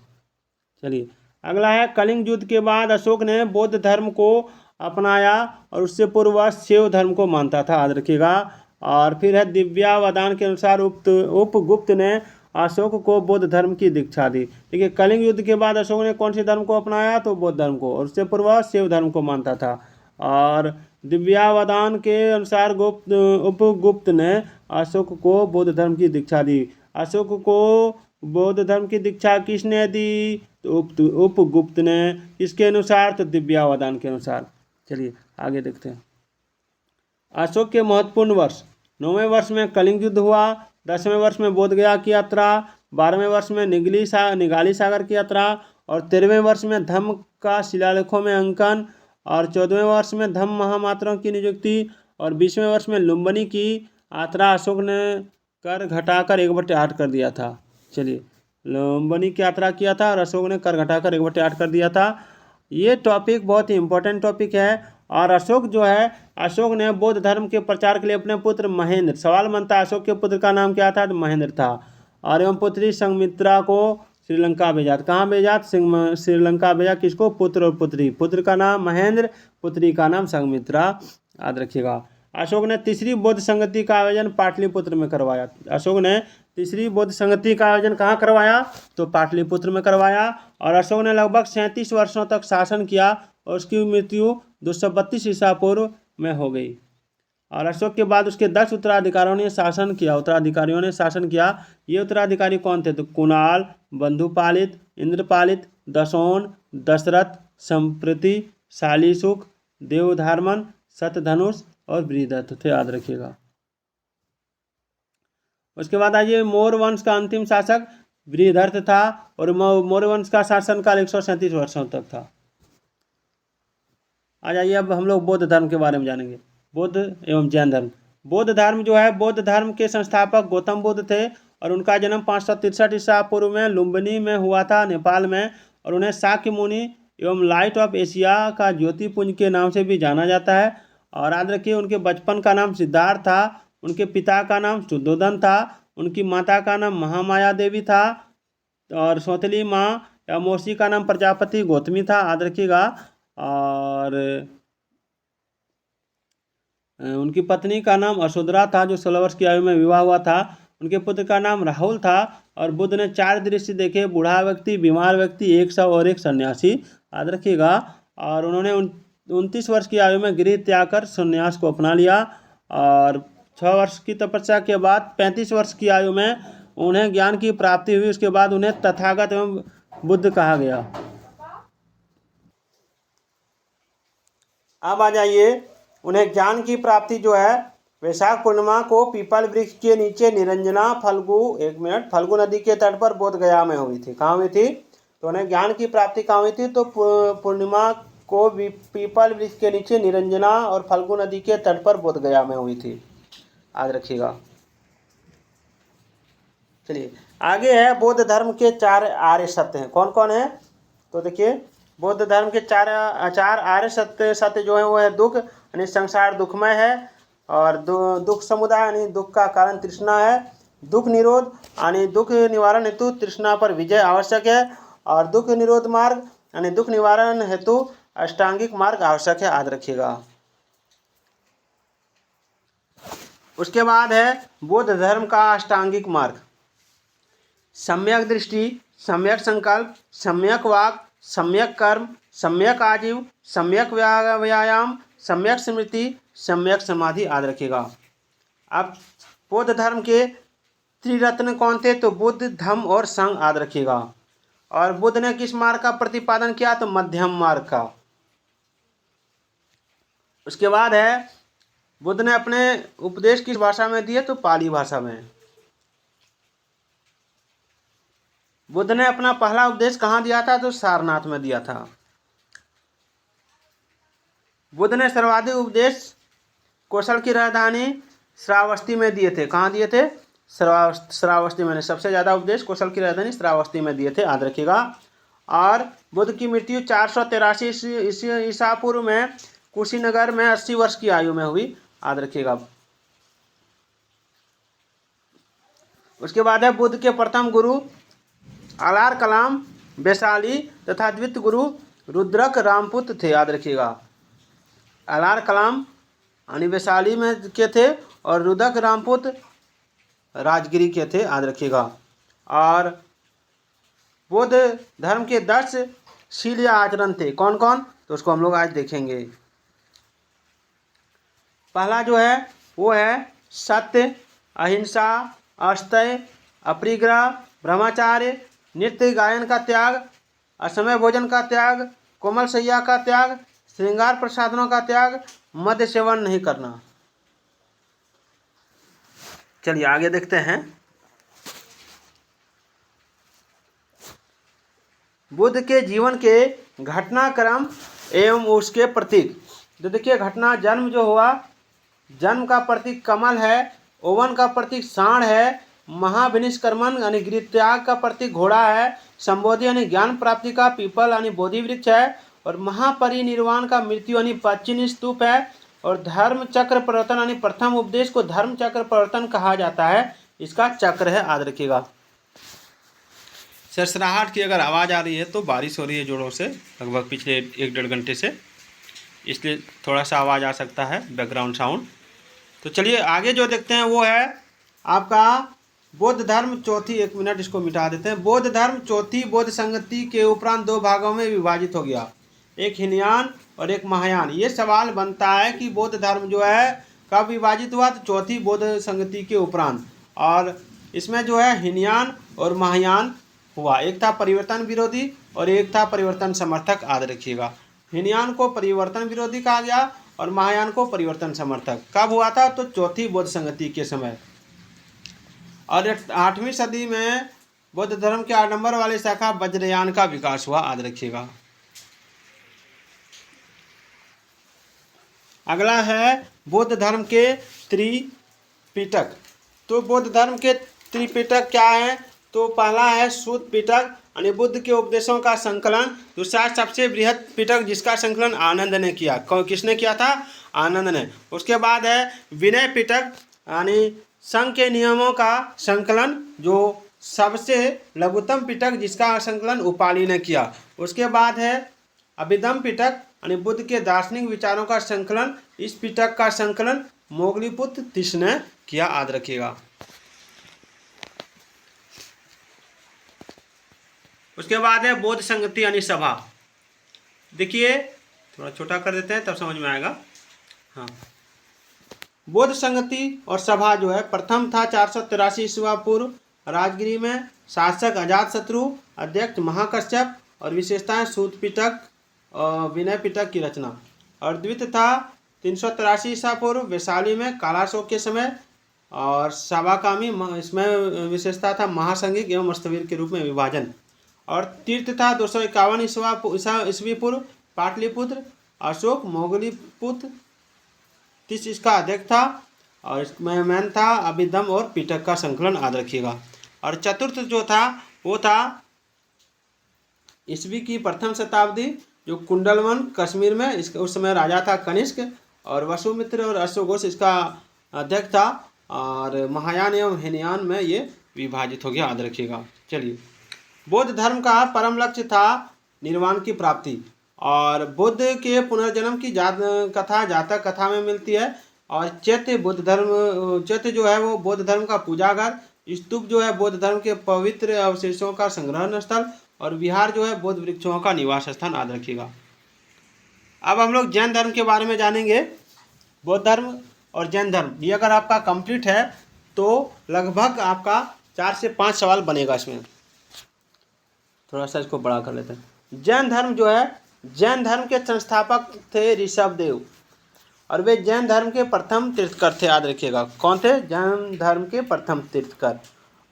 चलिए अगला है, कलिंग युद्ध के बाद अशोक ने बौद्ध धर्म को अपनाया और उससे पूर्व वह शैव धर्म को मानता था, याद रखिएगा। और फिर है दिव्यावदान के अनुसार उपगुप्त ने अशोक को बौद्ध धर्म की दीक्षा दी। देखिए, कलिंग युद्ध के बाद अशोक ने कौन से धर्म को अपनाया? तो बौद्ध धर्म को। और उससे पूर्व शैव धर्म को मानता था। और दिव्यावदान के अनुसार उपगुप्त ने अशोक को बौद्ध धर्म की दीक्षा दी। अशोक को बौद्ध धर्म की दीक्षा किसने दी? तो उपगुप्त ने। किसके अनुसार? तो दिव्यावदान के अनुसार। चलिए आगे देखते हैं। अशोक के महत्वपूर्ण वर्ष। 9वें वर्ष में कलिंग युद्ध हुआ। 10वें वर्ष में बोधगया की यात्रा। 12वें वर्ष में निगाली सागर की यात्रा। और 13वें वर्ष में धम्म का शिलालेखों में अंकन। और 14वें वर्ष में धम्म महामात्रों की नियुक्ति। और 20वें वर्ष में लुम्बिनी की यात्रा अशोक ने कर घटाकर 1/8 कर दिया था। चलिए, लुम्बिनी की यात्रा किया था और अशोक ने कर घटाकर 1/8 कर दिया था। ये टॉपिक बहुत ही इंपॉर्टेंट टॉपिक है। और अशोक जो है, अशोक ने बौद्ध धर्म के प्रचार के लिए अपने पुत्र महेंद्र, सवाल बनता है अशोक के पुत्र का नाम क्या था? तो महेंद्र था। और एवं पुत्री संघमित्रा को श्रीलंका भेजा। कहाँ भेजा? श्रीलंका भेजा। किसको? पुत्र और पुत्री। पुत्र का नाम महेंद्र, पुत्री का नाम संघमित्रा, याद रखिएगा। अशोक ने तीसरी बौद्ध संगति का आयोजन पाटलिपुत्र में करवाया। अशोक ने तीसरी बौद्ध संगति का आयोजन कहाँ करवाया? तो पाटलिपुत्र में करवाया। और अशोक ने लगभग 37 वर्षों तक शासन किया और उसकी मृत्यु 232 ईसा पूर्व में हो गई। और अशोक के बाद उसके 10 उत्तराधिकारियों ने शासन किया। ये उत्तराधिकारी कौन थे? तो कुणाल, बंधुपालित, इंद्रपालित, दशोन, दशरथ, संप्रति, शालीसुख, देवधर्मन, शतधनुष और बृहदत्त थे, याद रखिएगा। उसके बाद आइए मौर्य वंश का अंतिम शासक बृहदत्त था और मौर्य वंश का शासनकाल 137 वर्षों तक था। आ जाइए अब हम लोग बौद्ध धर्म के बारे में जानेंगे। बौद्ध एवं जैन धर्म। बौद्ध धर्म जो है, बौद्ध धर्म के संस्थापक गौतम बुद्ध थे और उनका जन्म 563 ईसा पूर्व में लुम्बिनी में हुआ था, नेपाल में। और उन्हें शाक्य मुनि एवं लाइट ऑफ एशिया का ज्योतिपुंज के नाम से भी जाना जाता है। और याद रखिए, उनके बचपन का नाम सिद्धार्थ था, उनके पिता का नाम शुद्धोधन था, उनकी माता का नाम महामाया देवी था और सौतेली माँ या मौसी का नाम प्रजापति गौतमी था, याद रखिएगा। और उनकी पत्नी का नाम अशोधरा था जो 16 वर्ष की आयु में विवाह हुआ था। उनके पुत्र का नाम राहुल था। और बुद्ध ने 4 दृश्य देखे: बूढ़ा व्यक्ति, बीमार व्यक्ति, 100 और एक सन्यासी, याद रखिएगा। और उन्होंने 29 वर्ष की आयु में गृह त्याग कर सन्यास को अपना लिया। और 6 वर्ष की तपस्या के बाद 35 वर्ष की आयु में उन्हें ज्ञान की प्राप्ति हुई। उसके बाद उन्हें तथागत एवं बुद्ध कहा गया। अब आ जाइए, उन्हें ज्ञान की प्राप्ति जो है वैशाख पूर्णिमा को पीपल वृक्ष के नीचे निरंजना फल्गु नदी के तट पर बोध गया में हुई थी। कहाँ हुई थी? तो उन्हें ज्ञान की प्राप्ति कहाँ हुई थी? तो पूर्णिमा को पीपल वृक्ष के नीचे निरंजना और फल्गु नदी के तट पर बोध गया में हुई थी, याद रखिएगा। चलिए आगे है, बौद्ध धर्म के 4 आर्य सत्य हैं। कौन कौन है? तो देखिए, बौद्ध धर्म के चार आर्य सत्य जो है वो है दुख, यानी संसार दुखमय है। और दुख समुदाय, यानी दुख का कारण तृष्णा है। दुख निरोध, यानी दुख निवारण हेतु तृष्णा पर विजय आवश्यक है। और दुख निरोध मार्ग, यानी दुख निवारण हेतु अष्टांगिक मार्ग आवश्यक है, याद रखिएगा। उसके बाद है बौद्ध धर्म का अष्टांगिक मार्ग: सम्यक दृष्टि, सम्यक संकल्प, सम्यक वाक, सम्यक कर्म, सम्यक आजीव, सम्यक व्यायाम, सम्यक स्मृति, सम्यक समाधि, याद रखिएगा। अब बौद्ध धर्म के त्रिरत्न कौन थे? तो बुद्ध, धम्म और संघ, याद रखिएगा। और बुद्ध ने किस मार्ग का प्रतिपादन किया? तो मध्यम मार्ग का। उसके बाद है, बुद्ध ने अपने उपदेश किस भाषा में दिए? तो पाली भाषा में। बुद्ध ने अपना पहला उपदेश कहाँ दिया था? तो सारनाथ में दिया था। बुद्ध ने सर्वाधिक उपदेश कौशल की राजधानी श्रावस्ती में दिए थे। कहाँ दिए थे? श्रावस्ती में। सबसे ज़्यादा उपदेश कौशल की राजधानी श्रावस्ती में दिए थे, याद रखिएगा। और बुद्ध की मृत्यु 483 ईसा पूर्व में कुशीनगर में 80 वर्ष की आयु में हुई, याद रखिएगा। उसके बाद है, बुद्ध के प्रथम गुरु आलार कलाम वैशाली तथा द्वितीय गुरु रुद्रक रामपुत थे, याद रखिएगा। आलार कलाम यानी वैशाली में के थे और रुद्रक रामपुत राजगिरी के थे, याद रखिएगा। और बौद्ध धर्म के 10 शील आचरण थे। कौन कौन? तो उसको हम लोग आज देखेंगे। पहला जो है वो है सत्य, अहिंसा, अस्तय, अपरिग्रह, ब्रह्मचार्य, नृत्य गायन का त्याग, असमय भोजन का त्याग, कोमल शैया का त्याग, श्रृंगार प्रसाधनों का त्याग, मद्य सेवन नहीं करना। चलिए आगे देखते हैं। बुद्ध के जीवन के घटनाक्रम एवं उसके प्रतीक। तो देखिए, घटना जन्म जो हुआ, जन्म का प्रतीक कमल है, ओवन का प्रतीक सांड है, महाविनिष्क्रमण यानी गृह त्याग का प्रतीक घोड़ा है, संबोधि यानी ज्ञान प्राप्ति का पीपल यानी बोधि वृक्ष है, और महापरिनिर्वाण का मृत्यु यानी प्राचीन स्तूप है, और धर्म चक्र प्रवर्तन यानी प्रथम उपदेश को धर्म चक्र प्रवर्तन कहा जाता है, इसका चक्र है, याद रखिएगा। सरसराहट की अगर आवाज़ आ रही है तो बारिश हो रही है जोरों से, लगभग पिछले 1-1.5 घंटे से, इसलिए थोड़ा सा आवाज़ आ सकता है, बैकग्राउंड साउंड। तो चलिए आगे जो देखते हैं वो है आपका बौद्ध धर्म चौथी, 1 मिनट इसको मिटा देते हैं। बौद्ध धर्म चौथी बौद्ध संगति के उपरांत 2 भागों में विभाजित हो गया, एक हीनयान और एक महायान। ये सवाल बनता है कि बौद्ध धर्म जो है कब विभाजित हुआ, तो चौथी बौद्ध संगति के उपरांत। और इसमें जो है हीनयान और महायान हुआ, एक था परिवर्तन विरोधी और एक था परिवर्तन समर्थक। याद रखिएगा, हीनयान को परिवर्तन विरोधी कहा गया और महायान को परिवर्तन समर्थक। कब हुआ था, तो चौथी बौद्ध संगति के समय। और 8वीं सदी में बौद्ध धर्म के 8 नंबर वाली शाखा वज्रयान का विकास हुआ। याद रखिएगा। अगला है बौद्ध धर्म के त्रिपिटक। तो बौद्ध धर्म के त्रिपिटक क्या है, तो पहला है सूत पिटक यानी बुद्ध के उपदेशों का संकलन। दूसरा सबसे बृहद पिटक जिसका संकलन आनंद ने किया। किसने किया था, आनंद ने। उसके बाद है विनय पिटक यानी संघ के नियमों का संकलन, जो सबसे लघुतम पिटक जिसका संकलन उपाली ने किया। उसके बाद है अभिधम पिटक यानी बुद्ध के दार्शनिक विचारों का संकलन। इस पिटक का संकलन मोगलीपुत्र तिस ने किया। याद रखिएगा। उसके बाद है बौद्ध संगति यानी सभा। देखिए थोड़ा छोटा कर देते हैं तब समझ में आएगा। हाँ, बौद्ध संगति और सभा जो है प्रथम था 483 ईस्वी पूर्व राजगिरी में। शासक अजातशत्रु, अध्यक्ष महाकश्यप और विशेषताएं सूत पिटक और विनय पिटक की रचना। और द्वितीय था 383 ईसा पूर्व वैशाली में कालाशोक के समय और सभाकामी। इसमें विशेषता था महासंघिक एवं मस्तवीर के रूप में विभाजन। और तीर्थ था 251 ईस्वी पूर्व पाटलिपुत्र, अशोक मोगलीपुत्र तिस इसका अध्यक्ष था। और इसमें मैन था अभिधम और पिटक का संकलन। याद रखिएगा। और चतुर्थ जो था वो था ईस्वी की प्रथम शताब्दी, जो कुंडलवन कश्मीर में। उस समय राजा था कनिष्क और वसुमित्र और अश्वघोष इसका अध्यक्ष था। और महायान एवं हीनयान में ये विभाजित हो गया। याद रखिएगा। चलिए, बौद्ध धर्म का परम लक्ष्य था निर्वाण की प्राप्ति। और बुद्ध के पुनर्जन्म की कथा जातक कथा में मिलती है। और चैत्य जो है वो बौद्ध धर्म का पूजाघर। स्तूप जो है बौद्ध धर्म के पवित्र अवशेषों का संग्रहण स्थल। और विहार जो है बौद्ध वृक्षों का निवास स्थान। याद रखिएगा। अब हम लोग जैन धर्म के बारे में जानेंगे। बौद्ध धर्म और जैन धर्म ये अगर आपका कंप्लीट है तो लगभग आपका 4 से 5 सवाल बनेगा इसमें। थोड़ा सा इसको बड़ा कर लेते हैं। जैन धर्म जो है, जैन धर्म के संस्थापक थे ऋषभदेव और वे जैन धर्म के प्रथम तीर्थकर थे। याद रखिएगा। कौन थे, जैन धर्म के प्रथम तीर्थकर।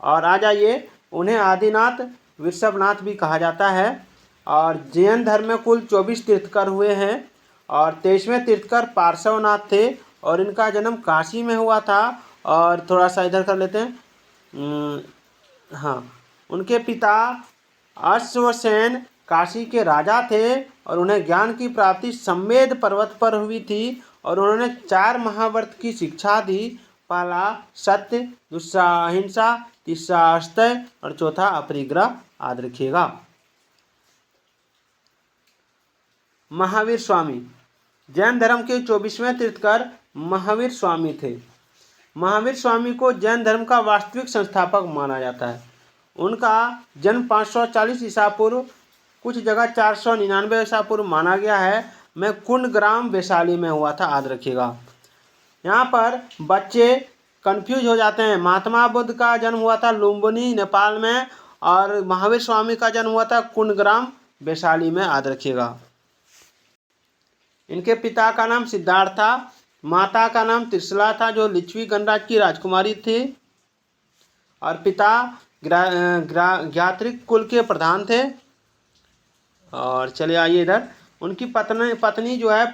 और आ जाइए, उन्हें आदिनाथ वृषभनाथ भी कहा जाता है। और जैन धर्म में कुल 24 तीर्थकर हुए हैं और 23वें तीर्थकर पार्श्वनाथ थे और इनका जन्म काशी में हुआ था। और थोड़ा सा इधर कर लेते हैं। हाँ, उनके पिता अश्वसेन काशी के राजा थे और उन्हें ज्ञान की प्राप्ति सम्मेद पर्वत पर हुई थी। और उन्होंने 4 महाव्रत की शिक्षा दी। पहला सत्य, दूसरा अहिंसा, तीसरा अस्तेय और चौथा अपरिग्रह। याद रखिएगा। महावीर स्वामी, जैन धर्म के 24वें तीर्थकर महावीर स्वामी थे। महावीर स्वामी को जैन धर्म का वास्तविक संस्थापक माना जाता है। उनका जन्म 540 ईसा पूर्व, कुछ जगह 499 ईसा पूर्व माना गया है, में कुंड ग्राम वैशाली में हुआ था। याद रखिएगा। यहाँ पर बच्चे कंफ्यूज हो जाते हैं। महात्मा बुद्ध का जन्म हुआ था लुम्बिनी नेपाल में और महावीर स्वामी का जन्म हुआ था कुंड ग्राम वैशाली में। याद रखिएगा। इनके पिता का नाम सिद्धार्थ था, माता का नाम त्रिशला था जो लिच्छवी गणराज्य की राजकुमारी थी। और पिता ज्ञात्रिक कुल के प्रधान थे। और चले आइए इधर, उनकी पत्नी जो है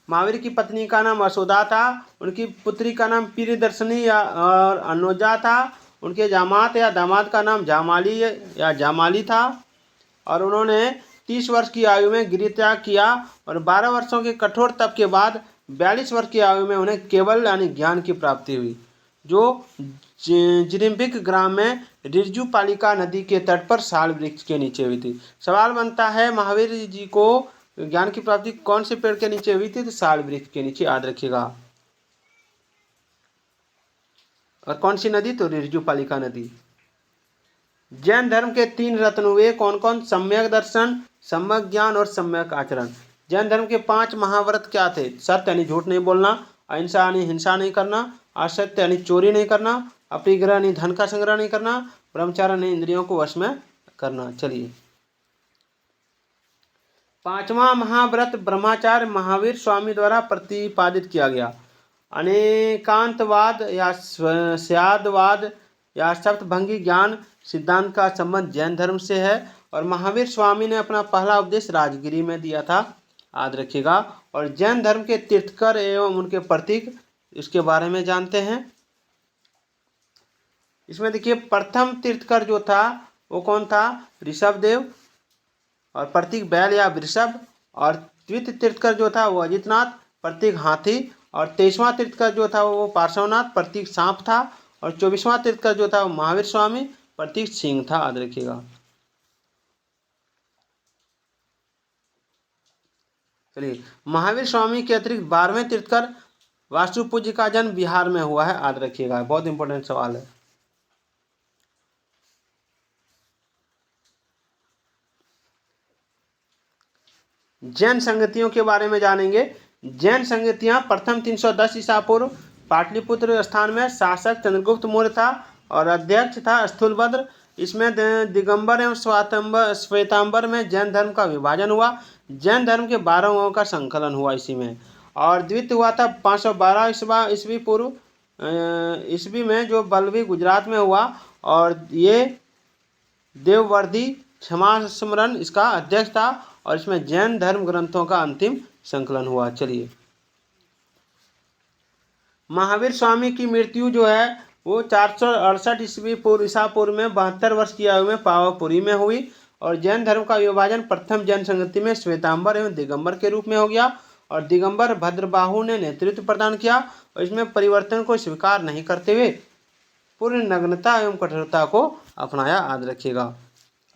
महावीर की पत्नी का नाम असोदा था। उनकी पुत्री का नाम प्रियदर्शनी और अनुजा था। उनके जामात या दामाद का नाम जामाली था। और उन्होंने 30 वर्ष की आयु में गिरित्याग किया और 12 वर्षों के कठोर तप के बाद 42 वर्ष की आयु में उन्हें केवल यानी ज्ञान की प्राप्ति हुई, जो जिरिम्बिक ग्राम में रिरजू पालिका नदी के तट पर साल वृक्ष के नीचे हुई थी। सवाल बनता है महावीर जी को ज्ञान की प्राप्ति कौन से पेड़ के नीचे हुई थी, तो साल वृक्ष के नीचे। याद रखिएगा। और कौन सी नदी? तो ऋजुपालिका नदी। जैन धर्म के 3 रत्न हुए कौन कौन? सम्यक दर्शन, सम्यक ज्ञान और सम्यक आचरण। जैन धर्म के 5 महाव्रत क्या थे? सत्य यानी झूठ नहीं बोलना, अहिंसा यानी हिंसा नहीं करना, असत्य यानी चोरी नहीं करना, अपरिग्रह यानी धन का संग्रह नहीं करना, ब्रह्मचार्य यानी इंद्रियों को वश में करना। चलिए, 5वां महाव्रत ब्रह्मचार्य महावीर स्वामी द्वारा प्रतिपादित किया गया। अनेकांतवाद या स्यादवाद या सप्तभंगी ज्ञान सिद्धांत का संबंध जैन धर्म से है और महावीर स्वामी ने अपना पहला उपदेश राजगिरी में दिया था, याद रखिएगा। और जैन धर्म के तीर्थकर एवं उनके प्रतीक, इसके बारे में जानते हैं। इसमें देखिए, प्रथम तीर्थकर जो था वो कौन था? ऋषभदेव, और प्रतीक बैल या वृषभ। और द्वितीय तीर्थकर जो था वो अजितनाथ, प्रतीक हाथी। और 23वां तीर्थकर जो था वो पार्श्वनाथ, प्रतीक सांप था। और 24वां तीर्थकर जो था वो महावीर स्वामी, प्रतीक सिंह था, याद रखिएगा। चलिए, महावीर स्वामी के अतिरिक्त 12वें तीर्थकर वास्तुपूज्य का जन्म बिहार में हुआ है, याद रखिएगा। बहुत इंपॉर्टेंट सवाल है। जैन संगतियों के बारे में जानेंगे। जैन संगतियां प्रथम 310 ईसा पूर्व पाटलिपुत्र स्थान में शासक चंद्रगुप्त मौर्य था और अध्यक्ष था स्थूलभद्र। इसमें दिगंबर एवं श्वेतांबर में जैन धर्म का विभाजन हुआ। जैन धर्म के 12 अंगों का संकलन हुआ इसी में। और द्वितीय हुआ था 512 ईस्वी पूर्व ईस्वी में, जो बल्लभी गुजरात में हुआ। और ये देववर्दी क्षमा स्मरण इसका अध्यक्ष था और इसमें जैन धर्म ग्रंथों का अंतिम संकलन हुआ। चलिए, महावीर स्वामी की मृत्यु जो है वो 468 ईसा पूर्व में 72 वर्ष की आयु में पावापुरी में हुई। और जैन धर्म का विभाजन प्रथम जैन संगति में श्वेतांबर एवं दिगंबर के रूप में हो गया। और दिगंबर भद्रबाहु ने नेतृत्व प्रदान किया और इसमें परिवर्तन को स्वीकार नहीं करते हुए पूर्ण नग्नता एवं कठोरता को अपनाया, याद रखिएगा।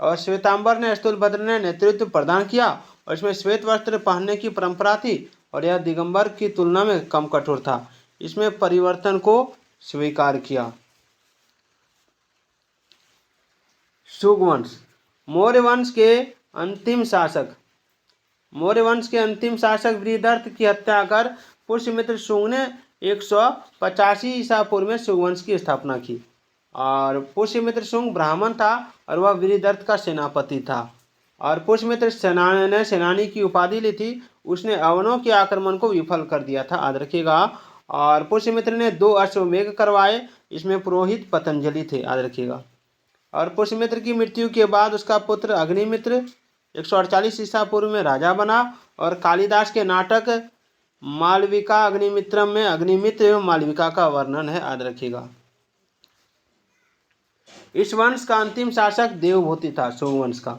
और श्वेतांबर ने स्थूलभद्र ने नेतृत्व प्रदान किया और इसमें श्वेत वस्त्र पहनने की परंपरा थी और यह दिगंबर की तुलना में कम कठोर था। इसमें परिवर्तन को स्वीकार किया। शुगवंश, मौर्य वंश के अंतिम शासक। मौर्य वंश के अंतिम शासक बृहदर्थ की हत्या कर पुष्यमित्र शुंग ने 185 ईसा पूर्व में शुगवंश की स्थापना की। और पुष्यमित्र शुंग ब्राह्मण था और वह बृहदर्थ का सेनापति था। और पुष्यमित्र ने सेनानी की उपाधि ली थी। उसने अवनों के आक्रमण को विफल कर दिया था, याद रखिएगा। और पुष्यमित्र ने 2 अश्वमेघ करवाए, इसमें पुरोहित पतंजलि थे, याद रखिएगा। और पुष्यमित्र की मृत्यु के बाद उसका पुत्र अग्निमित्र 148 ईसा पूर्व में राजा बना। और कालिदास के नाटक मालविका अग्निमित्रम में अग्निमित्र एवं मालविका का वर्णन है, याद रखिएगा। इस वंश का अंतिम शासक देवभूति था, सोमवंश का।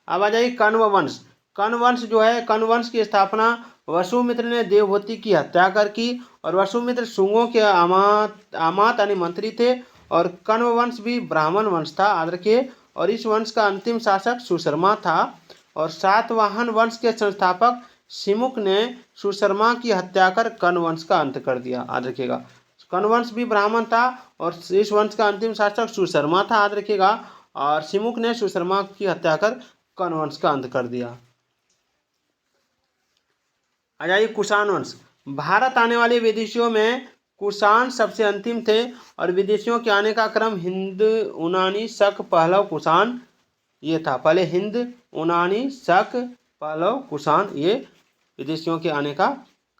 अब आ जाइए कण्व वंश। कण्व वंश जो है, कण्व वंश की स्थापना वसुमित्र ने देवभूति की हत्या कर की। और वसुमित्र शुंगों के आमात यानी मंत्री थे। और कण्व वंश भी ब्राह्मण वंश था, याद रखिए। और इस वंश का अंतिम शासक सुशर्मा था। और सातवाहन वंश के संस्थापक सिमुक ने सुशर्मा की हत्या कर कण्व वंश का अंत कर दिया, याद रखिएगा। कण्व वंश भी ब्राह्मण था और इस वंश का अंतिम शासक सुशर्मा था, याद रखिएगा। और सिमुक ने सुशर्मा की हत्या कर कण्व वंश का अंत कर दिया। आ जाइए कुषाण वंश। भारत आने वाले विदेशियों में कुषाण सबसे अंतिम थे। और विदेशियों के आने का क्रम हिंद, यूनानी, शक, पहलव, कुषाण ये था। पहले हिंद, यूनानी, शक, पहलव, कुषाण, ये विदेशियों के आने का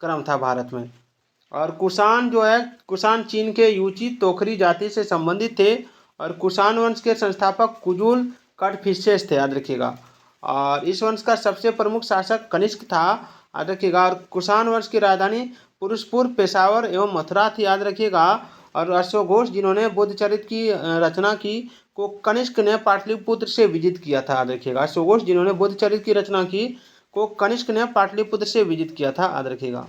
क्रम था भारत में। और कुषाण जो है, कुषाण चीन के यूची तोखरी जाति से संबंधित थे। और कुषाण वंश के संस्थापक कुजुल कटफिशेस थे, याद रखिएगा। और इस वंश का सबसे प्रमुख शासक कनिष्क था, याद रखिएगा। और कुषाण वंश की राजधानी पुरुषपुर, पेशावर एवं मथुरा थी, याद रखिएगा। और अश्वघोष जिन्होंने बुद्धचरित की रचना की को कनिष्क ने पाटलिपुत्र से विजित किया था, याद रखिएगा। अश्वघोष जिन्होंने बुद्धचरित की रचना की को कनिष्क ने पाटलिपुत्र से विजित किया था, याद रखिएगा।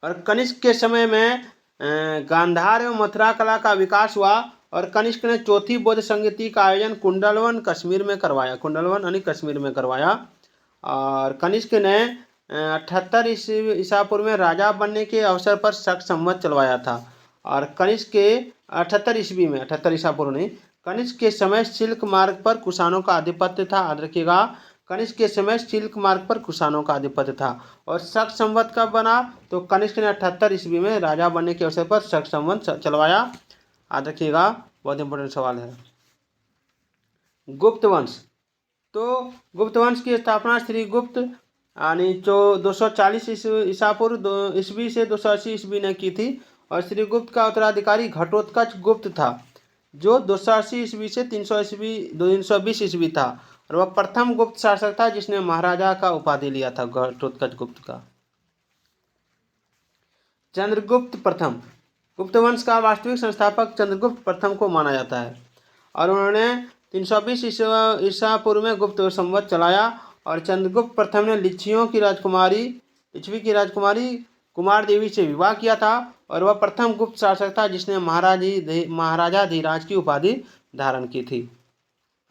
और कनिष्क के समय में गांधार एवं मथुरा कला का विकास हुआ। और कनिष्क ने चौथी बौद्ध संगति का आयोजन कुंडलवन कश्मीर में करवाया। कुंडलवन यानी कश्मीर में करवाया। और कनिष्क ने 78 ईसा पूर्व में राजा बनने के अवसर पर शक संवत चलवाया था। और कनिष्क के 78 ईस्वी में, 78 ईसा पूर्व नहीं, कनिष्क के समय सिल्क मार्ग पर कुषाणों का आधिपत्य था। याद रखिएगा, कनिष्क के समय सिल्क मार्ग पर कुषाणों का आधिपत्य था। और शक संवत कब बना? तो कनिष्क ने 78 ईस्वी में राजा बनने के अवसर पर शक संवत चलवाया। याद रखिएगा, बहुत इंपॉर्टेंट सवाल है। गुप्त वंश, तो गुप्त वंश की स्थापना श्री गुप्त यानी जो 240 ईसा पूर्व ईस्वी से 280 ईस्वी ने की थी। और श्री गुप्त का उत्तराधिकारी घटोत्कच गुप्त था, जो 280 ईस्वी से 320 ईस्वी था। और वह प्रथम गुप्त शासक था जिसने महाराजा का उपाधि लिया था, घटोत्कच गुप्त का। चंद्रगुप्त प्रथम, गुप्त वंश का वास्तविक संस्थापक चंद्रगुप्त प्रथम को माना जाता है। और उन्होंने 320 ईसा पूर्व में गुप्त संवत चलाया। और चंद्रगुप्त प्रथम ने लिच्छवी की राजकुमारी कुमार देवी से विवाह किया था। और वह प्रथम गुप्त शासक था जिसने महाराजा धीराज की उपाधि धारण की थी।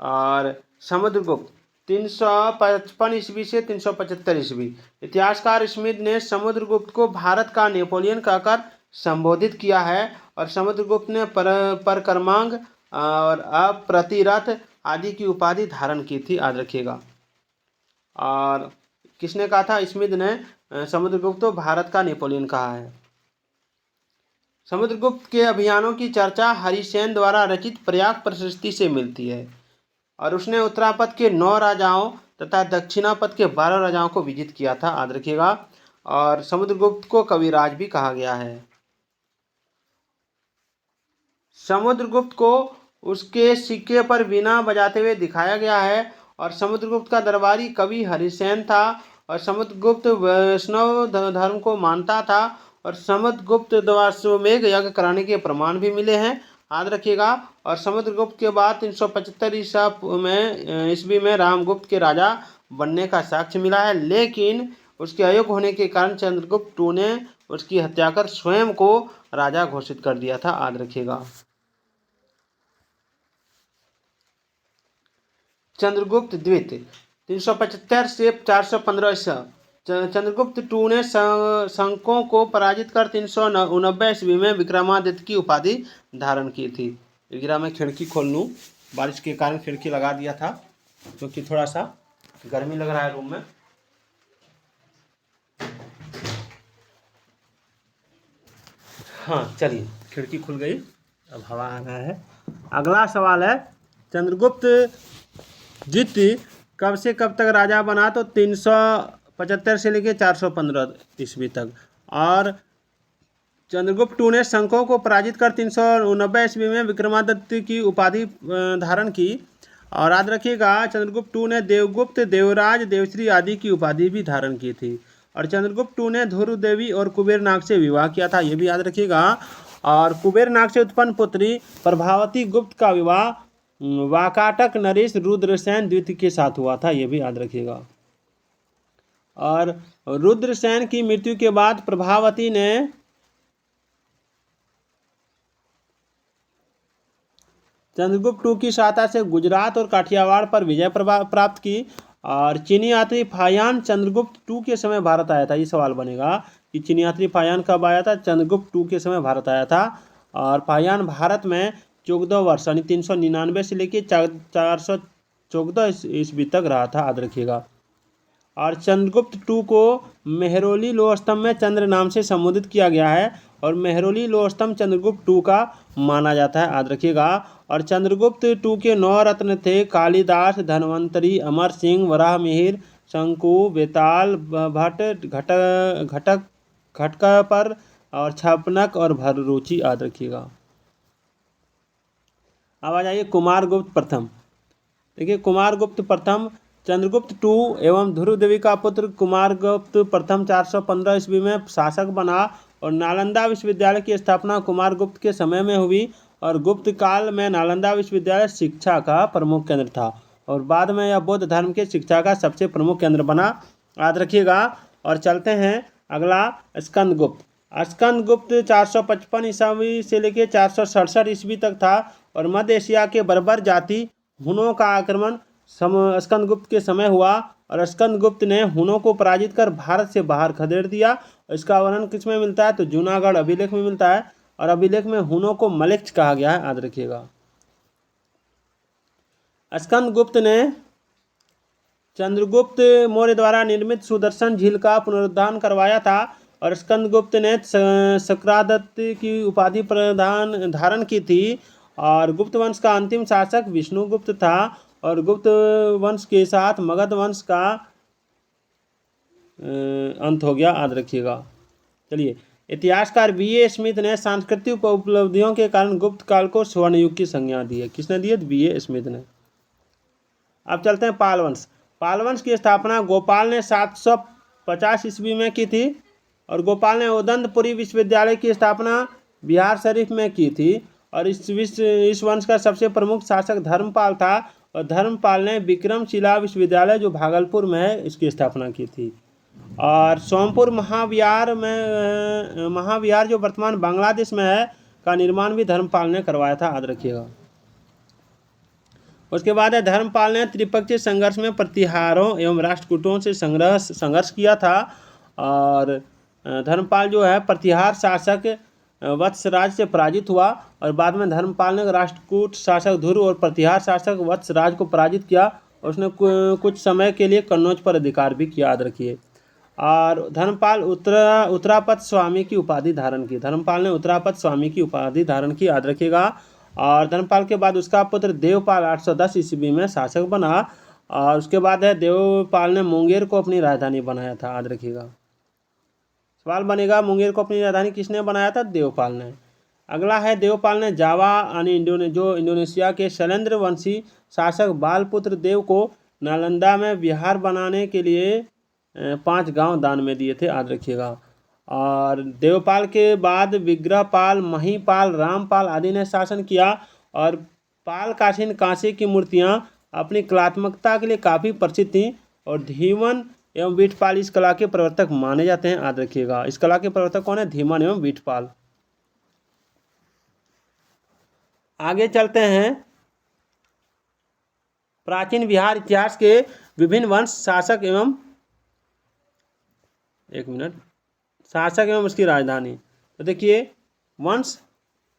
और समुद्रगुप्त 355 ईस्वी से 375 ईस्वी। इतिहासकार स्मिथ ने समुद्रगुप्त को भारत का नेपोलियन कहकर संबोधित किया है। और समुद्रगुप्त ने परकर्मांग और अप्रतिरथ आदि की उपाधि धारण की थी। याद रखिएगा। और किसने कहा था? स्मिथ ने समुद्रगुप्त को भारत का नेपोलियन कहा है। समुद्रगुप्त के अभियानों की चर्चा हरिसेन द्वारा रचित प्रयाग प्रशस्ति से मिलती है। और उसने उत्तरापद के 9 राजाओं तथा दक्षिणापद के 12 राजाओं को विजित किया था। याद रखिएगा। और समुद्रगुप्त को कविराज भी कहा गया है। समुद्रगुप्त को उसके सिक्के पर वीणा बजाते हुए दिखाया गया है। और समुद्रगुप्त का दरबारी कवि हरिसेन था। और समुद्रगुप्त वैष्णव धर्म को मानता था। और समुद्रगुप्त द्वाश्वमेध यज्ञ कराने के प्रमाण भी मिले हैं। याद रखिएगा। और समुद्रगुप्त के बाद 375 ईस्वी में रामगुप्त के राजा बनने का साक्ष्य मिला है। लेकिन उसके अयोग्य होने के कारण चंद्रगुप्त II ने उसकी हत्या कर स्वयं को राजा घोषित कर दिया था। याद रखिएगा। चंद्रगुप्त द्वितीय 375 से 415 ईसा। चंद्रगुप्त II ने शंकों को पराजित कर 389 ईस्वी में विक्रमादित्य की उपाधि धारण की थी। विग्रह में खिड़की खोल लूँ, बारिश के कारण खिड़की लगा दिया था क्योंकि थोड़ा सा गर्मी लग रहा है रूम में। हाँ चलिए, खिड़की खुल गई, अब हवा आ रहा है। अगला सवाल है, चंद्रगुप्त द्वितीय कब से कब तक राजा बना? तो 375 से लेकर 415 ईस्वी तक। और चंद्रगुप्त II ने शंकों को पराजित कर 389 ईस्वी में विक्रमादित्य की उपाधि धारण की। और याद रखिएगा, चंद्रगुप्त II ने देवगुप्त, देवराज, देवश्री आदि की उपाधि भी धारण की थी। और चंद्रगुप्त II ने ध्रुव देवी और कुबेरनाग से विवाह किया था, ये भी याद रखिएगा। और कुबेरनाग से उत्पन्न पुत्री प्रभावती गुप्त का विवाह वाकाटक नरेश रुद्रसेन द्वितीय के साथ हुआ था, ये भी याद रखिएगा। और रुद्रसेन की मृत्यु के बाद प्रभावती ने चंद्रगुप्त II की सहायता से गुजरात और काठियावाड़ पर विजय प्राप्त की। और चीनी यात्री फाहियान चंद्रगुप्त II के समय भारत आया था। ये सवाल बनेगा कि चीनी यात्री फाहियान कब आया था? चंद्रगुप्त II के समय भारत आया था। और फाहियान भारत में 14 वर्ष यानी 399 से लेकर 414 ईस्वी तक रहा था। याद रखिएगा। और चंद्रगुप्त II को मेहरौली लोह स्तंभ में चंद्र नाम से संबोधित किया गया है। और मेहरौली लोह स्तंभ चंद्रगुप्त II का माना जाता है। याद रखिएगा। और चंद्रगुप्त II के 9 रत्न थे: कालिदास, धन्वंतरी, अमर सिंह, वराहमिहिर, शंकु, बेताल, भट्ट, घटकपर और छपनक और भररुचि। याद रखिएगा। अब आ जाइए कुमारगुप्त प्रथम। देखिए, कुमारगुप्त प्रथम चंद्रगुप्त II एवं ध्रुव देवी का पुत्र कुमारगुप्त प्रथम 415 ईस्वी में शासक बना। और नालंदा विश्वविद्यालय की स्थापना कुमारगुप्त के समय में हुई। और गुप्त काल में नालंदा विश्वविद्यालय शिक्षा का प्रमुख केंद्र था। और बाद में यह बौद्ध धर्म के शिक्षा का सबसे प्रमुख केंद्र बना। याद रखिएगा। और चलते हैं अगला, स्कंदगुप्त। स्कंदगुप्त 455 ईस्वी से लेकर 467 ईस्वी तक था। और मध्य एशिया के बर्बर जाति हुनों का आक्रमण स्कंदगुप्त के समय हुआ और स्कंदगुप्त ने हुनों को पराजित कर भारत से बाहर खदेड़ दिया। इसका वर्णन किस में मिलता है? तो जूनागढ़ अभिलेख में मिलता है और अभिलेख में हुनों को मलेच्छ कहा गया है, याद रखिएगा। स्कंदगुप्त ने चंद्रगुप्त मौर्य द्वारा निर्मित सुदर्शन झील का पुनरुद्धार करवाया था और स्कंदगुप्त ने शक्रादत्त की उपाधि धारण की थी और गुप्त वंश का अंतिम शासक विष्णुगुप्त था और गुप्त वंश के साथ मगध वंश का अंत हो गया, याद रखिएगा। चलिए, इतिहासकार बीए स्मिथ ने सांस्कृतिक उपलब्धियों के कारण गुप्त काल को स्वर्ण युग की संज्ञा दी है। किसने दी है? बीए स्मिथ ने। अब चलते हैं पाल वंश। पाल वंश की स्थापना गोपाल ने 750 ईस्वी में की थी और गोपाल ने उदंतपुरी विश्वविद्यालय की स्थापना बिहार शरीफ में की थी और इस वंश का सबसे प्रमुख शासक धर्मपाल था और धर्मपाल ने विक्रमशिला विश्वविद्यालय जो भागलपुर में है इसकी स्थापना की थी। और सोमपुर महाविहार जो वर्तमान बांग्लादेश में है का निर्माण भी धर्मपाल ने करवाया था, याद रखिएगा। उसके बाद है धर्मपाल ने त्रिपक्षीय संघर्ष में प्रतिहारों एवं राष्ट्रकूटों से संघर्ष किया था और धर्मपाल जो है प्रतिहार शासक वत्सराज से पराजित हुआ और बाद में धर्मपाल ने राष्ट्रकूट शासक ध्रुव और प्रतिहार शासक वत्सराज को पराजित किया और उसने कुछ समय के लिए कन्नौज पर अधिकार भी किया, याद रखिए। और धर्मपाल उत्तरापद स्वामी की उपाधि धारण की। धर्मपाल ने उत्तरापद स्वामी की उपाधि धारण की, याद रखिएगा। और धर्मपाल के बाद उसका पुत्र देवपाल 810 ईस्वी में शासक बना और उसके बाद है देवपाल ने मुंगेर को अपनी राजधानी बनाया था, याद रखिएगा। सवाल बनेगा मुंगेर को अपनी राजधानी किसने बनाया था? देवपाल ने। अगला है देवपाल ने जावा यानी इंडोनेशिया के शैलेंद्र वंशी शासक बालपुत्र देव को नालंदा में विहार बनाने के लिए 5 गांव दान में दिए थे, याद रखिएगा। और देवपाल के बाद विग्रहपाल, महीपाल, रामपाल आदि ने शासन किया और पाल काशीन कांसे की मूर्तियां अपनी कलात्मकता के लिए काफ़ी प्रसिद्ध थीं और धीमन एवं बीठपाल इस कला के प्रवर्तक माने जाते हैं, याद रखिएगा। इस कला के प्रवर्तक कौन है? धीमन एवं बीठपाल। आगे चलते हैं प्राचीन बिहार इतिहास के विभिन्न वंश शासक एवं उसकी राजधानी। तो देखिए, वंश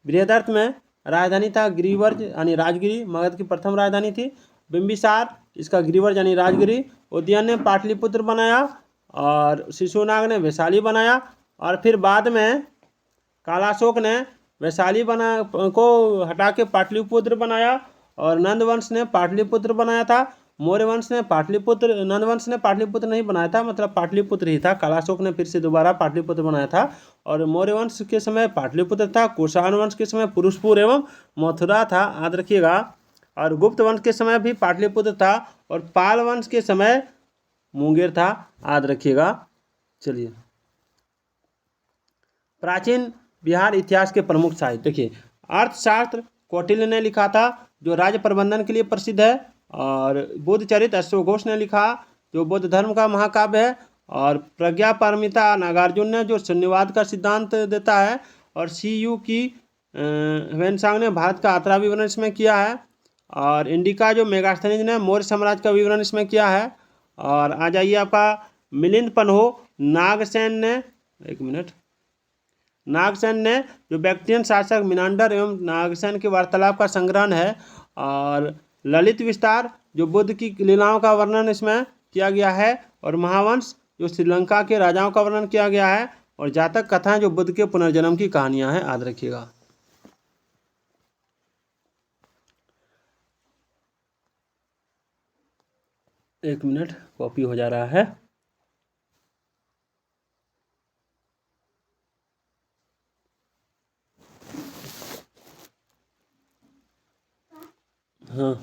बृहदर्थ में राजधानी था गिरिवर्ज यानी राजगिरी, मगध की प्रथम राजधानी थी। बिंबिसार इसका गिरिवर्ज यानी राजगिरी। उदयन ने पाटलिपुत्र बनाया और शिशुनाग ने वैशाली बनाया और फिर बाद में कालाशोक ने वैशाली को हटा के पाटलिपुत्र बनाया और नंदवंश ने पाटलिपुत्र बनाया था। मौर्य वंश ने नंदवंश ने पाटलिपुत्र नहीं बनाया था, मतलब पाटलिपुत्र ही था। कालाशोक ने फिर से दोबारा पाटलिपुत्र बनाया था और मौर्य वंश के समय पाटलिपुत्र था। कुषाण वंश के समय पुरुषपुर एवं मथुरा था, याद रखिएगा। और गुप्त वंश के समय भी पाटलिपुत्र था और पाल वंश के समय मुंगेर था, याद रखिएगा। चलिए, प्राचीन बिहार इतिहास के प्रमुख साहित्य देखिए। अर्थशास्त्र कौटिल्य ने लिखा था जो राज्य प्रबंधन के लिए प्रसिद्ध है और बुद्ध चरित अश्वघोष ने लिखा जो बौद्ध धर्म का महाकाव्य है और प्रज्ञा पारमिता नागार्जुन ने जो शून्यवाद का सिद्धांत देता है और CU की ह्वेनसांग ने भारत का यात्रा विवरण इसमें किया है और इंडिका जो मेगास्थनीज ने मौर्य साम्राज्य का विवरण इसमें किया है। और आ जाइए आपका मिलिंद पन्हो नागसेन ने जो बैक्ट्रियन शासक मिनांडर एवं नागसेन के वार्तालाप का संग्रहण है और ललित विस्तार जो बुद्ध की लीलाओं का वर्णन इसमें किया गया है और महावंश जो श्रीलंका के राजाओं का वर्णन किया गया है और जातक कथाएं जो बुद्ध के पुनर्जन्म की कहानियां हैं, याद रखिएगा। एक मिनट, कॉपी हो जा रहा है। हाँ,